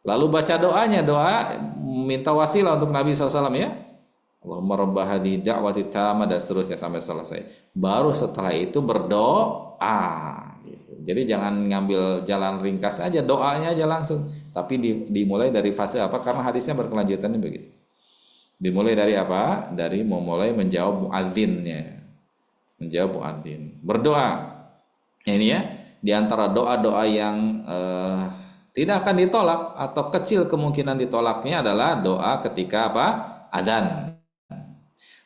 Speaker 4: Lalu baca doanya, doa minta wasilah untuk Nabi SAW ya. Allahumma rabb hadhihi da'wati tammah, dan seterusnya sampai selesai. Baru setelah itu berdoa. Jadi jangan ngambil jalan ringkas aja, doanya aja langsung. Tapi dimulai dari fase apa? Karena hadisnya berkelanjutannya begitu. Dimulai dari apa? Dari memulai menjawab muadzinnya. Menjawab muadzin. Berdoa. Ini ya, di antara doa-doa yang tidak akan ditolak atau kecil kemungkinan ditolaknya adalah doa ketika apa? Adzan.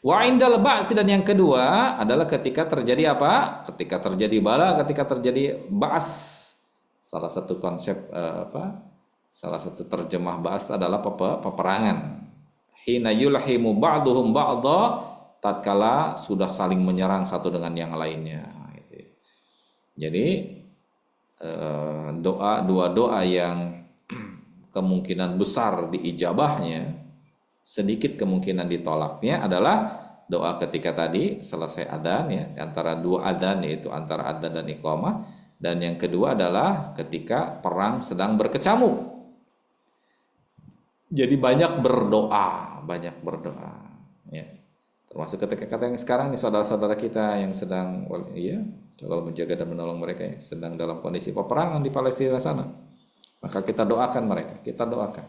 Speaker 4: Wa indal ba'si, dan yang kedua adalah ketika terjadi apa? Ketika terjadi bala, ketika terjadi ba'as. Salah satu konsep salah satu terjemah ba'as adalah peperangan. Hina yulhimu ba'duhum ba'dha, tatkala sudah saling menyerang satu dengan yang lainnya. Jadi dua doa yang kemungkinan besar diijabahnya, sedikit kemungkinan ditolaknya adalah doa ketika tadi selesai adzan ya, antara dua adzan, yaitu antara adzan dan iqamah, dan yang kedua adalah ketika perang sedang berkecamuk. Jadi banyak berdoa, ya. Termasuk ketika sekarang nih saudara-saudara kita yang sedang, ya, kalau menjaga dan menolong mereka yang sedang dalam kondisi peperangan di Palestina sana, maka kita doakan mereka, kita doakan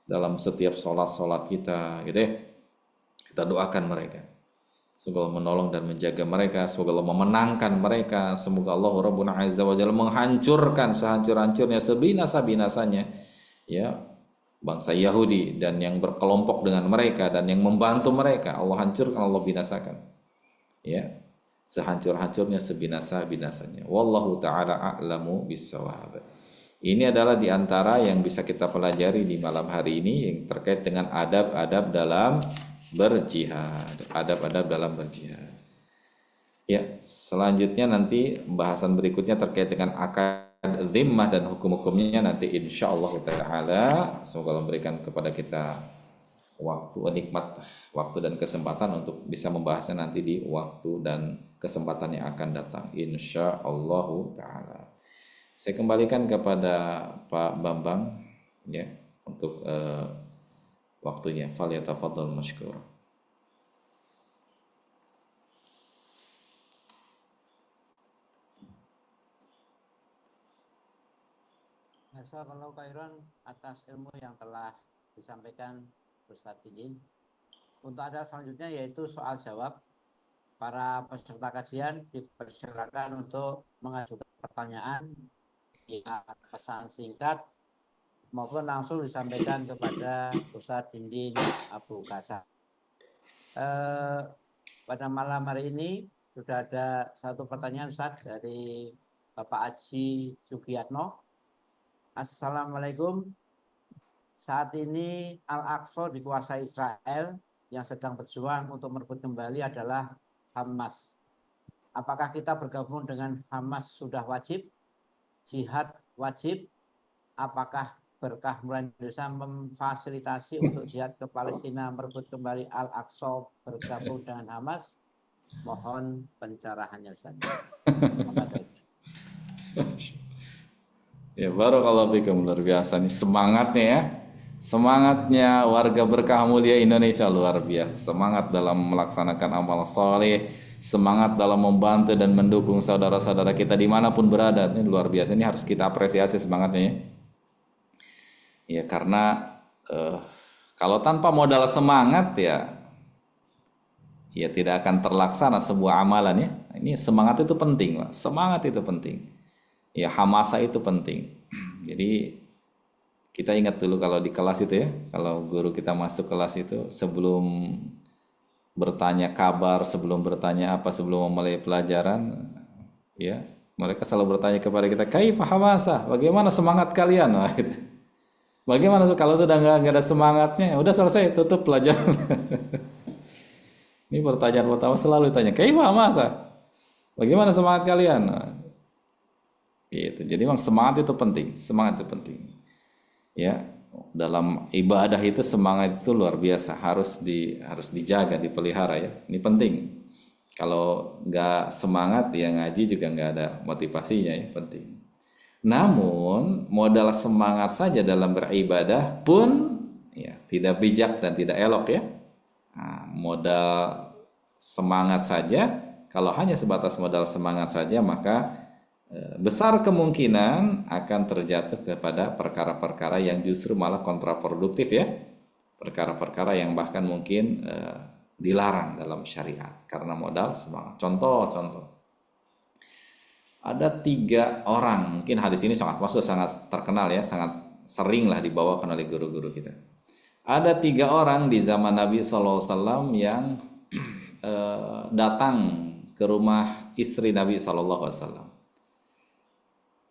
Speaker 4: dalam setiap sholat kita, gitu ya, kita doakan mereka. Semoga Allah menolong dan menjaga mereka, semoga Allah memenangkan mereka, semoga Allah Rabbuna Azza wa Jalla menghancurkan sehancur-hancurnya, sebinasa-binasanya, ya, bangsa Yahudi dan yang berkelompok dengan mereka dan yang membantu mereka. Allah hancurkan, Allah binasakan, ya, sehancur-hancurnya, sebinasa-binasanya. Wallahu ta'ala a'lamu bissawab. Ini adalah diantara yang bisa kita pelajari di malam hari ini yang terkait dengan adab-adab dalam berjihad. Adab-adab dalam berjihad. Ya, selanjutnya nanti bahasan berikutnya terkait dengan akad zimmah dan hukum-hukumnya nanti insyaallah ta'ala. Semoga Allah memberikan kepada kita waktu, nikmat waktu dan kesempatan untuk bisa membahasnya nanti di waktu dan kesempatan yang akan datang insyaallah ta'ala. Saya kembalikan kepada Pak Bambang, ya, untuk waktunya. Falyatafadhal mashkur.
Speaker 1: Jazakallahu khairan atas ilmu yang telah disampaikan Ustaz Didin. Untuk adab selanjutnya yaitu soal jawab. Para peserta kajian dipersilakan untuk mengajukan pertanyaan ya, pesan singkat maupun langsung disampaikan kepada Ustaz Didin Abu Kasar. Pada malam hari ini sudah ada satu pertanyaan Ustaz dari Bapak Haji Sugiyatno. Assalamualaikum. Saat ini Al-Aqsa dikuasai Israel, yang sedang berjuang untuk merebut kembali adalah Hamas. Apakah kita bergabung dengan Hamas sudah wajib? Jihad wajib? Apakah berkah mulai Indonesia memfasilitasi untuk jihad ke Palestina merebut kembali Al-Aqsa bergabung dengan Hamas? Mohon pencerahannya saja.
Speaker 4: Ya, barakallahu fikum, luar biasa nih semangatnya ya. Semangatnya warga berkah mulia Indonesia luar biasa. Semangat dalam melaksanakan amal soleh, semangat dalam membantu dan mendukung saudara-saudara kita dimanapun berada. Ini luar biasa, ini harus kita apresiasi semangatnya ya. Ya, karena kalau tanpa modal semangat ya tidak akan terlaksana sebuah amalan ya. Ini semangat itu penting, Pak. Semangat itu penting. Ya, hamasa itu penting. Jadi kita ingat dulu kalau di kelas itu ya, kalau guru kita masuk kelas itu sebelum bertanya kabar, sebelum bertanya apa, sebelum memulai pelajaran, ya mereka selalu bertanya kepada kita, kaifa hamasa, bagaimana semangat kalian? Nah, gitu. Bagaimana kalau sudah nggak ada semangatnya, udah selesai, tutup pelajaran. Ini pertanyaan pertama selalu ditanya, kaifa hamasa, bagaimana semangat kalian? Nah, gitu. Jadi memang semangat itu penting, semangat itu penting. Ya, dalam ibadah itu semangat itu luar biasa, harus dijaga, dipelihara ya. Ini penting. Kalau nggak semangat ya ngaji juga nggak ada motivasinya ya, penting. Namun modal semangat saja dalam beribadah pun ya tidak bijak dan tidak elok ya. Nah, modal semangat saja, kalau hanya sebatas modal semangat saja maka besar kemungkinan akan terjatuh kepada perkara-perkara yang justru malah kontraproduktif ya. Perkara-perkara yang bahkan mungkin dilarang dalam syariat karena modal semangat. Contoh. Ada 3 orang, mungkin hadis ini sangat terkenal ya, sangat sering lah dibawakan oleh guru-guru kita. Ada 3 orang di zaman Nabi SAW yang datang ke rumah istri Nabi SAW.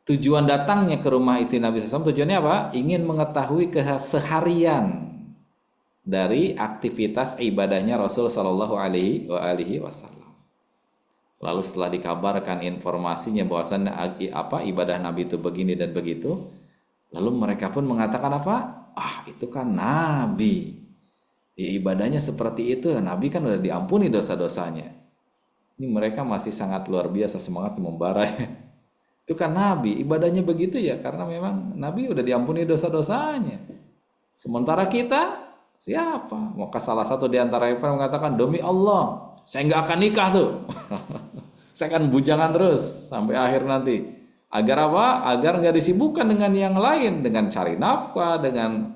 Speaker 4: Tujuan datangnya ke rumah istri Nabi SAW tujuannya apa? Ingin mengetahui keseharian dari aktivitas ibadahnya Rasul Shallallahu Alaihi Wasallam. Lalu setelah dikabarkan informasinya bahwasannya ibadah Nabi itu begini dan begitu, lalu mereka pun mengatakan apa? Itu kan Nabi, ibadahnya seperti itu. Nabi kan udah diampuni dosa-dosanya. Ini mereka masih sangat luar biasa semangat membara. Itu kan Nabi, ibadahnya begitu ya, karena memang Nabi udah diampuni dosa-dosanya. Sementara kita siapa? Maka salah satu di antara mereka mengatakan, demi Allah, saya nggak akan nikah tuh. Saya akan bujangan terus sampai akhir nanti. Agar apa? Agar nggak disibukkan dengan yang lain, dengan cari nafkah, dengan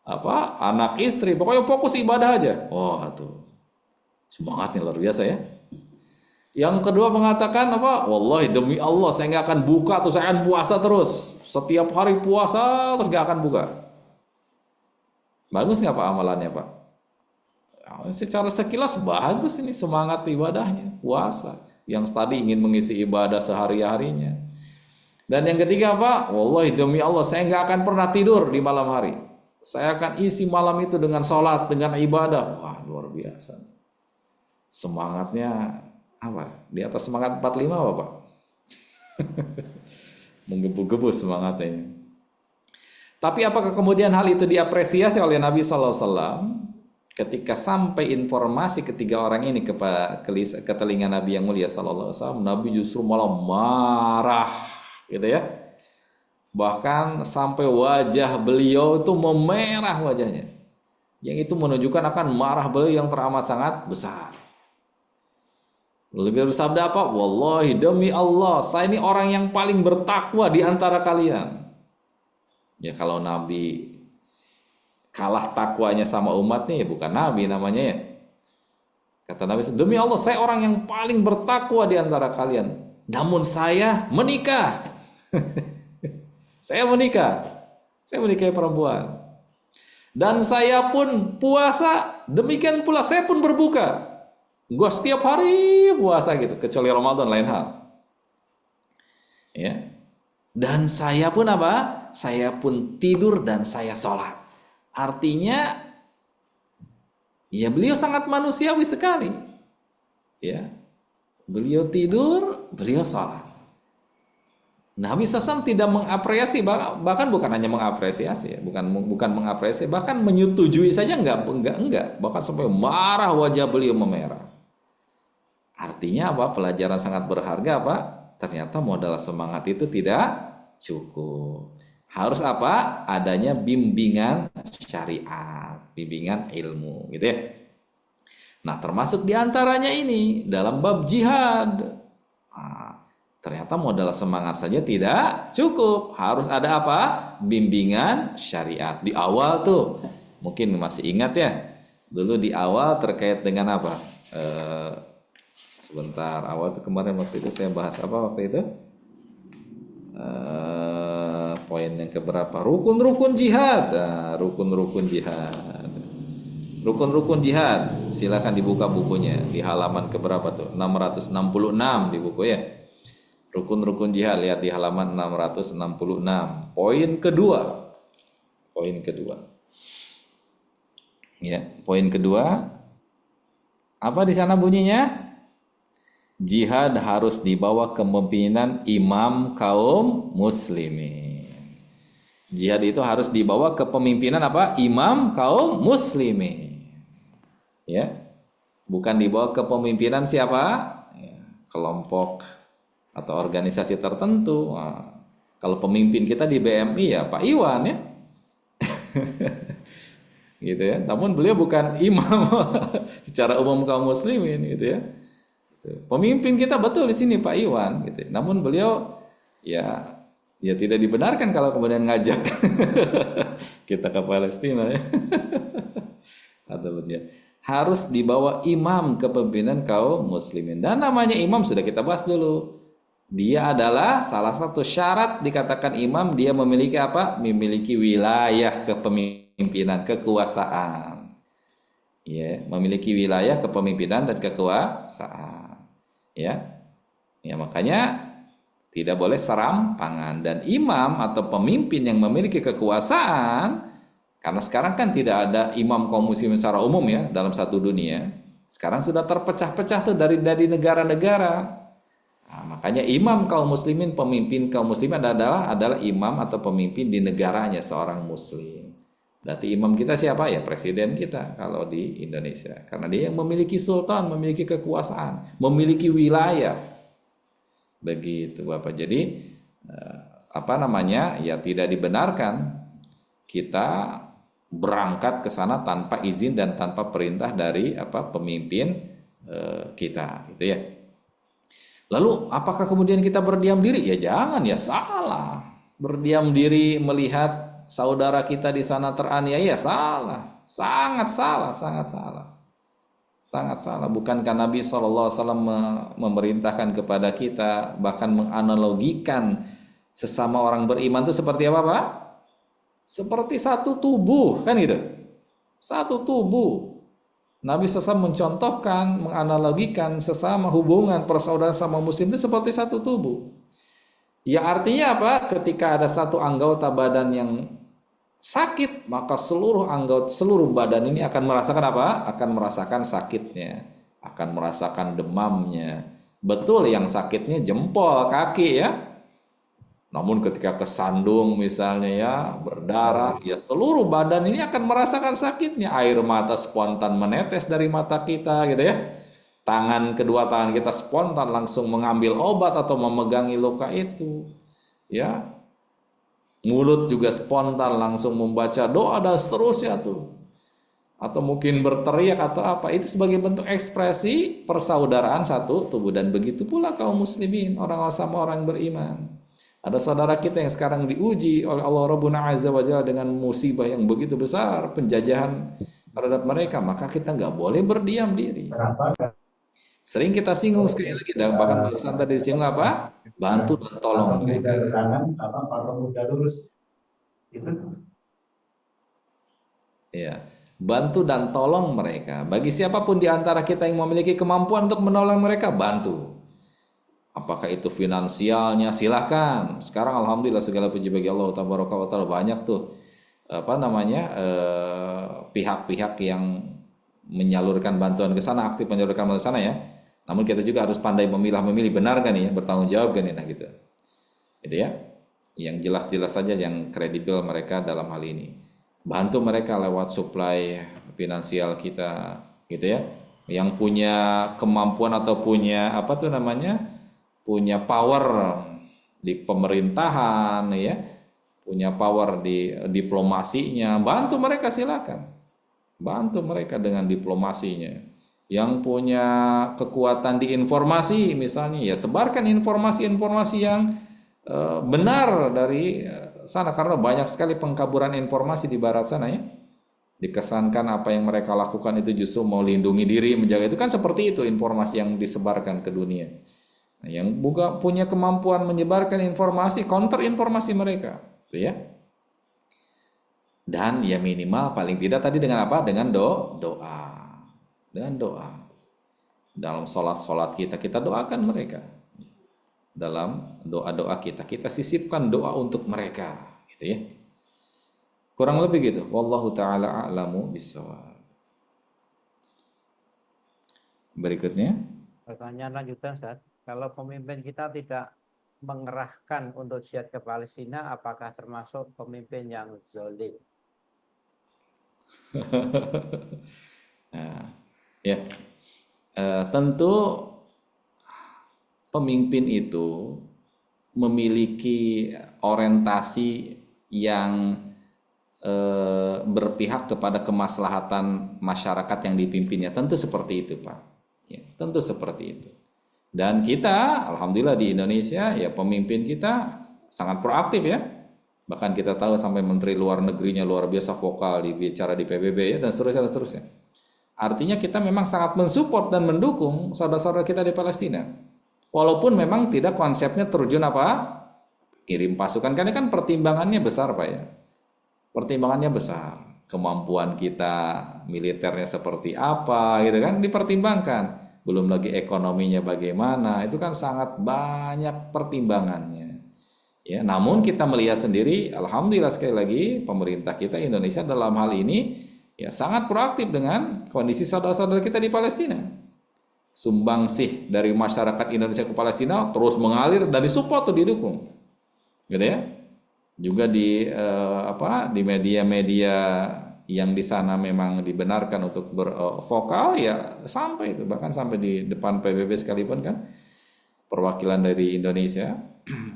Speaker 4: apa? Anak istri, pokoknya fokus ibadah aja. Wah, tuh semangatnya luar biasa ya. Yang kedua mengatakan apa? Wallahi demi Allah saya nggak akan buka tuh, saya akan puasa terus. Setiap hari puasa terus nggak akan buka. Bagus nggak Pak amalannya Pak? Secara sekilas bagus ini semangat ibadahnya, puasa. Yang tadi ingin mengisi ibadah sehari-harinya. Dan yang ketiga Pak, wallahi demi Allah saya nggak akan pernah tidur di malam hari. Saya akan isi malam itu dengan sholat, dengan ibadah. Wah luar biasa. Semangatnya apa? Di atas semangat 45 apa Pak? Menggebu-gebu semangatnya. Tapi apakah kemudian hal itu diapresiasi oleh Nabi SAW ketika sampai informasi ketiga orang ini ke telinga Nabi yang mulia SAW, Nabi justru malah marah, gitu ya. Bahkan sampai wajah beliau itu memerah wajahnya. Yang itu menunjukkan akan marah beliau yang teramat sangat besar. Lebih bersabda apa? Wallahi demi Allah, saya ini orang yang paling bertakwa di antara kalian. Ya kalau Nabi kalah takwanya sama umatnya ya bukan Nabi namanya ya. Kata Nabi, demi Allah saya orang yang paling bertakwa di antara kalian. Namun saya menikah. Saya menikahi perempuan. Dan saya pun puasa, demikian pula saya pun berbuka. Gua setiap hari puasa gitu, kecuali Ramadan lain hal. Ya. Dan saya pun apa? Saya pun tidur dan saya sholat. Artinya, ya beliau sangat manusiawi sekali. Ya, beliau tidur, beliau sholat. Nabi SAW tidak mengapresiasi, bahkan bukan hanya mengapresiasi, ya, bukan mengapresiasi, bahkan menyetujui saja enggak, bahkan sampai marah wajah beliau memerah. Artinya apa? Pelajaran sangat berharga apa? Ternyata modal semangat itu tidak cukup. Harus apa? Adanya bimbingan syariat, bimbingan ilmu, gitu ya. Nah, termasuk diantaranya ini dalam bab jihad. Nah, ternyata modal semangat saja tidak cukup. Harus ada apa? Bimbingan syariat. Di awal tuh, mungkin masih ingat ya. Dulu di awal terkait dengan apa? Sebentar, awal tuh kemarin waktu itu saya bahas apa waktu itu? Poin yang keberapa? Rukun-rukun jihad. Nah, rukun-rukun jihad. Rukun-rukun jihad. Silakan dibuka bukunya di halaman keberapa tuh? 666 di buku ya. Rukun-rukun jihad, lihat di halaman 666. Poin kedua. Ya, poin kedua. Apa di sana bunyinya? Jihad harus dibawa kepemimpinan imam kaum muslimin. Jihad itu harus dibawa kepemimpinan apa? Imam kaum muslimin. Ya. Bukan dibawa kepemimpinan siapa? Ya, kelompok atau organisasi tertentu. Nah, kalau pemimpin kita di BMI ya Pak Iwan ya. Gitu ya. Namun beliau bukan imam secara umum kaum muslimin gitu ya. Pemimpin kita betul di sini Pak Iwan gitu. Namun beliau ya tidak dibenarkan kalau kemudian ngajak kita ke Palestina ya. Atau dia harus dibawa imam kepemimpinan kaum muslimin. Dan namanya imam sudah kita bahas dulu. Dia adalah salah satu syarat dikatakan imam, dia memiliki apa? Memiliki wilayah kepemimpinan, kekuasaan. Ya, memiliki wilayah kepemimpinan dan kekuasaan. Ya, makanya tidak boleh serampangan. Dan imam atau pemimpin yang memiliki kekuasaan, karena sekarang kan tidak ada imam kaum muslimin secara umum ya dalam satu dunia. Sekarang sudah terpecah-pecah tuh dari negara-negara. Nah, makanya imam kaum muslimin, pemimpin kaum muslimin adalah imam atau pemimpin di negaranya seorang muslim. Berarti imam kita siapa? Ya presiden kita kalau di Indonesia. Karena dia yang memiliki sultan, memiliki kekuasaan, memiliki wilayah. Begitu Bapak. Jadi ya tidak dibenarkan kita berangkat ke sana tanpa izin dan tanpa perintah dari pemimpin kita, gitu ya. Lalu apakah kemudian kita berdiam diri? Ya jangan, ya salah. Berdiam diri melihat saudara kita di sana teraniaya, salah. Sangat salah, sangat salah. Sangat salah. Bukankah Nabi SAW memerintahkan kepada kita, bahkan menganalogikan sesama orang beriman itu seperti apa, Pak? Seperti satu tubuh, kan gitu. Satu tubuh. Nabi SAW mencontohkan, menganalogikan sesama hubungan persaudaraan sama muslim itu seperti satu tubuh. Ya artinya apa? Ketika ada satu anggota badan yang sakit, maka seluruh badan ini akan merasakan apa? Akan merasakan sakitnya, akan merasakan demamnya. Betul, yang sakitnya jempol, kaki ya. Namun ketika kesandung misalnya ya, berdarah, ya seluruh badan ini akan merasakan sakitnya. Air mata spontan menetes dari mata kita gitu ya. Kedua tangan kita spontan langsung mengambil obat atau memegangi luka itu. Ya. Mulut juga spontan langsung membaca doa dan seterusnya tuh. Atau mungkin berteriak atau apa. Itu sebagai bentuk ekspresi persaudaraan satu tubuh. Dan begitu pula kaum muslimin, orang sama orang beriman. Ada saudara kita yang sekarang diuji oleh Allah Rabbuna Azza wa Jalla dengan musibah yang begitu besar, penjajahan terhadap mereka, maka kita nggak boleh berdiam diri. Sering kita singgung sekali lagi, dan bahkan barusan tadi disinggung apa? Bantu dan tolong mereka. Ya, bantu dan tolong mereka. Bagi siapapun di antara kita yang memiliki kemampuan untuk menolong mereka, bantu. Apakah itu finansialnya, silahkan. Sekarang alhamdulillah segala puji bagi Allah tabaraka wa taala, banyak tuh pihak-pihak yang menyalurkan bantuan ke sana, aktif menyalurkan bantuan ke sana ya. Namun kita juga harus pandai memilih, benar kan ya, bertanggung jawab kan ya, nah gitu. Gitu ya. Yang jelas-jelas saja, yang kredibel mereka dalam hal ini. Bantu mereka lewat suplai finansial kita gitu ya. Yang punya kemampuan atau punya punya power di pemerintahan ya, punya power di diplomasinya, bantu mereka silakan. Bantu mereka dengan diplomasinya. Yang punya kekuatan di informasi misalnya, ya sebarkan informasi-informasi yang benar dari sana, karena banyak sekali pengkaburan informasi di barat sana ya. Dikesankan apa yang mereka lakukan itu justru mau lindungi diri, menjaga, itu kan seperti itu informasi yang disebarkan ke dunia. Nah, yang juga punya kemampuan menyebarkan informasi, counter informasi mereka, gitu ya. Dan ya minimal paling tidak tadi dengan apa? Dengan doa. Dengan doa. Dalam sholat kita doakan mereka. Dalam doa-doa kita sisipkan doa untuk mereka, gitu ya. Kurang lebih gitu. Wallahu taala a'lamu bissawab. Berikutnya.
Speaker 1: Pertanyaan lanjutan, Ustaz. Kalau pemimpin kita tidak mengerahkan untuk jihad ke Palestina, apakah termasuk pemimpin yang zalim?
Speaker 4: Nah, ya, tentu pemimpin itu memiliki orientasi yang berpihak kepada kemaslahatan masyarakat yang dipimpinnya. Tentu seperti itu, Pak. Ya, tentu seperti itu. Dan kita, alhamdulillah di Indonesia, ya pemimpin kita sangat proaktif ya. Bahkan kita tahu sampai Menteri Luar Negerinya luar biasa vokal bicara di PBB ya, dan seterusnya. Artinya kita memang sangat mensupport dan mendukung saudara-saudara kita di Palestina. Walaupun memang tidak konsepnya terjun kirim pasukan, karena kan pertimbangannya besar Pak ya. Pertimbangannya besar. Kemampuan kita militernya seperti apa gitu kan dipertimbangkan. Belum lagi ekonominya bagaimana, itu kan sangat banyak pertimbangannya. Ya, namun kita melihat sendiri, alhamdulillah sekali lagi pemerintah kita Indonesia dalam hal ini ya sangat proaktif dengan kondisi saudara-saudara kita di Palestina. Sumbangsih dari masyarakat Indonesia ke Palestina terus mengalir dan disupport, didukung, gitu ya. Juga di media-media yang di sana memang dibenarkan untuk bervokal ya sampai itu, bahkan sampai di depan PBB sekalipun kan perwakilan dari Indonesia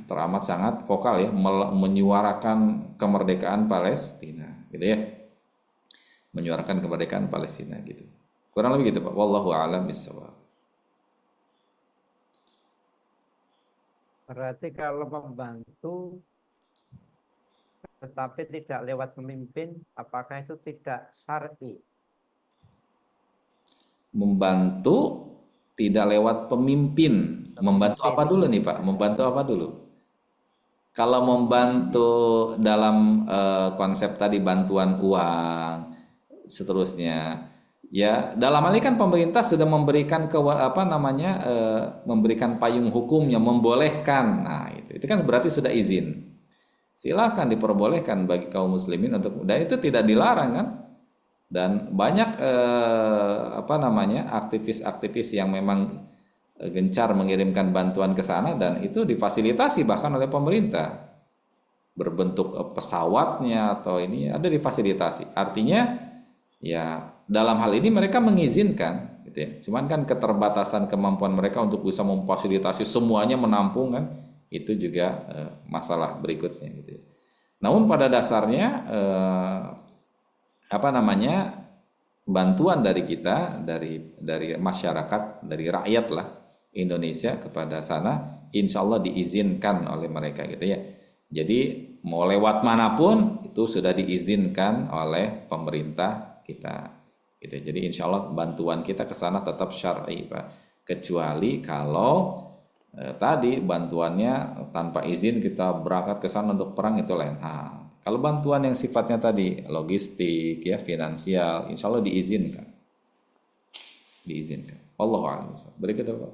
Speaker 4: teramat sangat vokal ya menyuarakan kemerdekaan Palestina, gitu ya. menyuarakan kemerdekaan Palestina gitu. Kurang lebih gitu Pak. Wallahu a'lam bishawab.
Speaker 1: Berarti kalau membantu tetapi tidak lewat pemimpin, apakah itu tidak syar'i?
Speaker 4: Membantu tidak lewat pemimpin. Membantu apa dulu nih Pak? Membantu apa dulu? Kalau membantu dalam konsep tadi bantuan uang, seterusnya, ya dalam hal ini kan pemerintah sudah memberikan memberikan payung hukumnya, membolehkan. Nah itu kan berarti sudah izin. Silahkan diperbolehkan bagi kaum muslimin untuk, dan itu tidak dilarang kan? Dan banyak aktivis-aktivis yang memang gencar mengirimkan bantuan ke sana dan itu difasilitasi bahkan oleh pemerintah berbentuk pesawatnya atau ini ada difasilitasi. Artinya ya dalam hal ini mereka mengizinkan gitu ya. Cuman kan keterbatasan kemampuan mereka untuk bisa memfasilitasi semuanya, menampung kan, itu juga masalah berikutnya gitu ya. Namun pada dasarnya bantuan dari kita, dari masyarakat, dari rakyat lah Indonesia kepada sana, insya Allah diizinkan oleh mereka gitu ya. Jadi mau lewat manapun itu sudah diizinkan oleh pemerintah kita gitu. Jadi insya Allah bantuan kita ke sana tetap syar'i Pak. Kecuali kalau tadi bantuannya tanpa izin kita berangkat ke sana untuk perang, itu lain hal. Kalau bantuan yang sifatnya tadi logistik ya, finansial, insya Allah diizinkan. Allahu a'lam. Berikutnya Pak.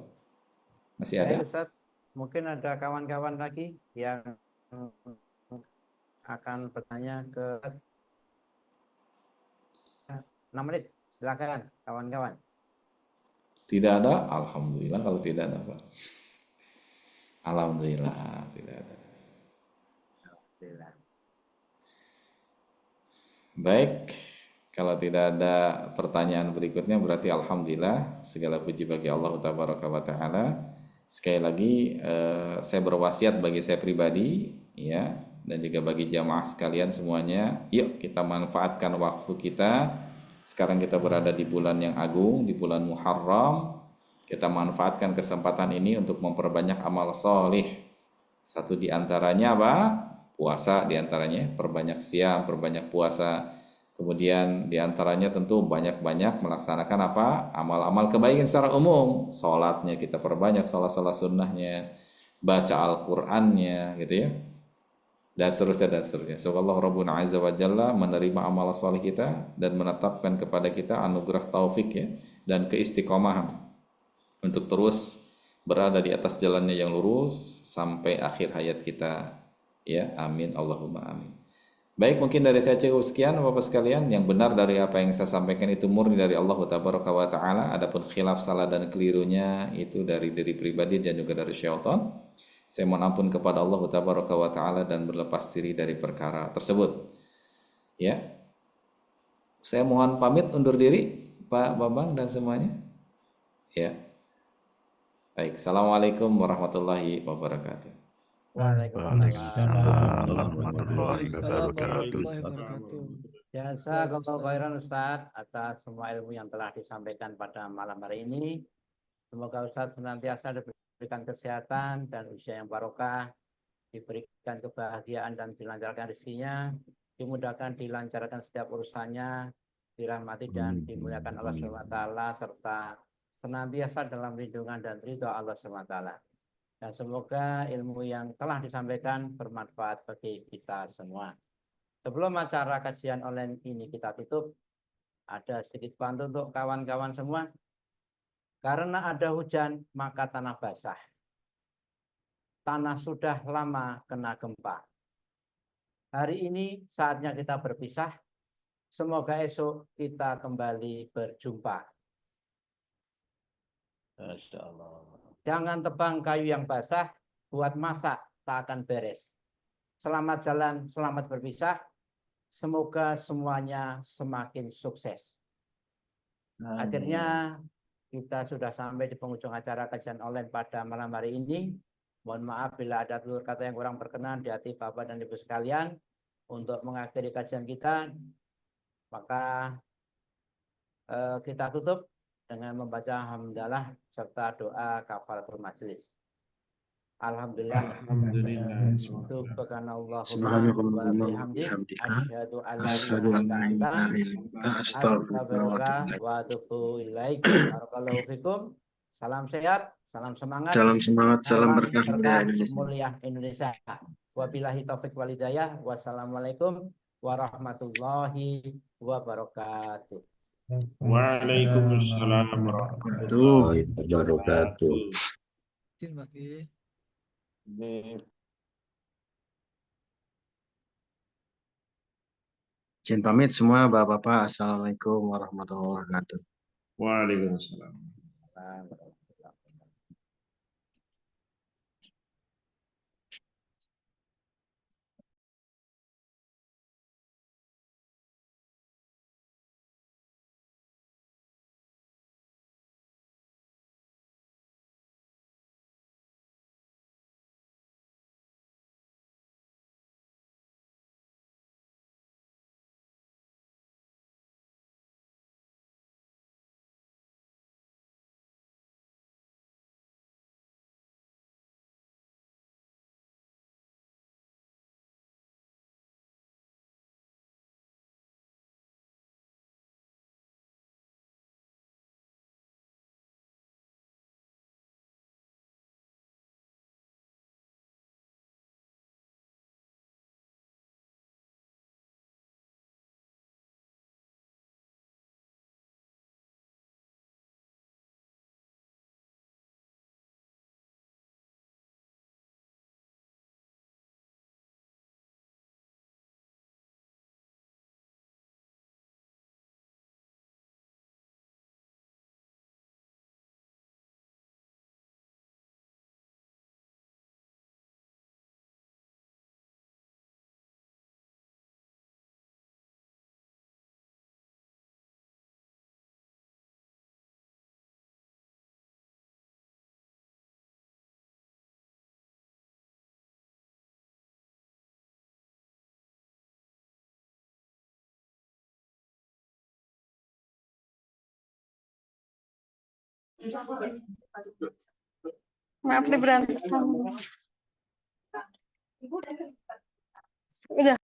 Speaker 4: Masih ada?
Speaker 1: Ustaz, mungkin ada kawan-kawan lagi yang akan bertanya ke 6 menit. Silakan kawan-kawan.
Speaker 4: Tidak ada? Alhamdulillah kalau tidak ada Pak. Alhamdulillah tidak ada.
Speaker 1: Alhamdulillah.
Speaker 4: Baik, kalau tidak ada pertanyaan berikutnya berarti alhamdulillah, segala puji bagi Allah tabaraka wa taala. Sekali lagi saya berwasiat bagi saya pribadi ya, dan juga bagi jamaah sekalian semuanya, yuk kita manfaatkan waktu kita. Sekarang kita berada di bulan yang agung, di bulan Muharram. Kita manfaatkan kesempatan ini untuk memperbanyak amal solih. Satu di antaranya apa? Puasa di antaranya, perbanyak siam, perbanyak puasa. Kemudian di antaranya tentu banyak-banyak melaksanakan apa? Amal-amal kebaikan secara umum. Salatnya kita perbanyak, salat-salat sunnahnya, baca Al-Qur'annya gitu ya. Dan seterusnya. Semoga Allah Rabbuna Azza wa Jalla menerima amal salih kita dan menetapkan kepada kita anugerah taufik ya dan keistiqomahan untuk terus berada di atas jalannya yang lurus sampai akhir hayat kita. Ya, amin, Allahumma amin. Baik, mungkin dari saya cukup sekian Bapak sekalian. Yang benar dari apa yang saya sampaikan itu murni dari Allah tabaraka wa taala. Adapun khilaf, salah dan kelirunya itu dari diri pribadi dan juga dari syaitan. Saya mohon ampun kepada Allah tabaraka wa taala dan berlepas diri dari perkara tersebut. Ya. Saya mohon pamit undur diri Pak Bambang dan semuanya. Ya. Baik, assalamualaikum warahmatullahi wabarakatuh.
Speaker 7: Waalaikumsalam warahmatullahi wabarakatuh.
Speaker 1: Jazakallahu khairan Ustaz atas semua ilmu yang telah disampaikan pada malam hari ini. Semoga Ustaz senantiasa diberikan kesehatan dan usia yang barokah, diberikan kebahagiaan dan dilancarkan rezekinya, dimudahkan dilancarkan setiap urusannya, dirahmati dan dimuliakan Allah SWT, serta senantiasa dalam lindungan dan ridha Allah SWT. Dan semoga ilmu yang telah disampaikan bermanfaat bagi kita semua. Sebelum acara kajian online ini kita tutup, ada sedikit bantu untuk kawan-kawan semua. Karena ada hujan, maka tanah basah. Tanah sudah lama kena gempa. Hari ini saatnya kita berpisah. Semoga esok kita kembali berjumpa.
Speaker 6: Masya Allah.
Speaker 1: Jangan tebang kayu yang basah, buat masak tak akan beres. Selamat jalan, selamat berpisah. Semoga semuanya semakin sukses. Akhirnya kita sudah sampai di penghujung acara kajian online pada malam hari ini. Mohon maaf bila ada tutur kata yang kurang berkenan di hati Bapak dan Ibu sekalian. Untuk mengakhiri kajian kita, maka Kita tutup dengan membaca hamdalah serta doa kafaratul majelis. Alhamdulillah.
Speaker 6: Alhamdulillah.
Speaker 1: Subhanallahumma wa bihamdik asyhadu an la ilaha illa anta astaghfiruka wa atubu ilaik. Barakallahu fikum. Salam sehat, salam semangat.
Speaker 8: Salam semangat, salam berkah
Speaker 1: mulia Indonesia. Wabillahi taufik wal hidayah. Wassalamualaikum warahmatullahi wabarakatuh.
Speaker 6: Waalaikumsalam warahmatullahi wabarakatuh.
Speaker 8: Izin pamit semua Bapak-bapak. Assalamualaikum warahmatullahi wabarakatuh.
Speaker 6: Waalaikumsalam.
Speaker 9: Maaf nih berantem. Udah.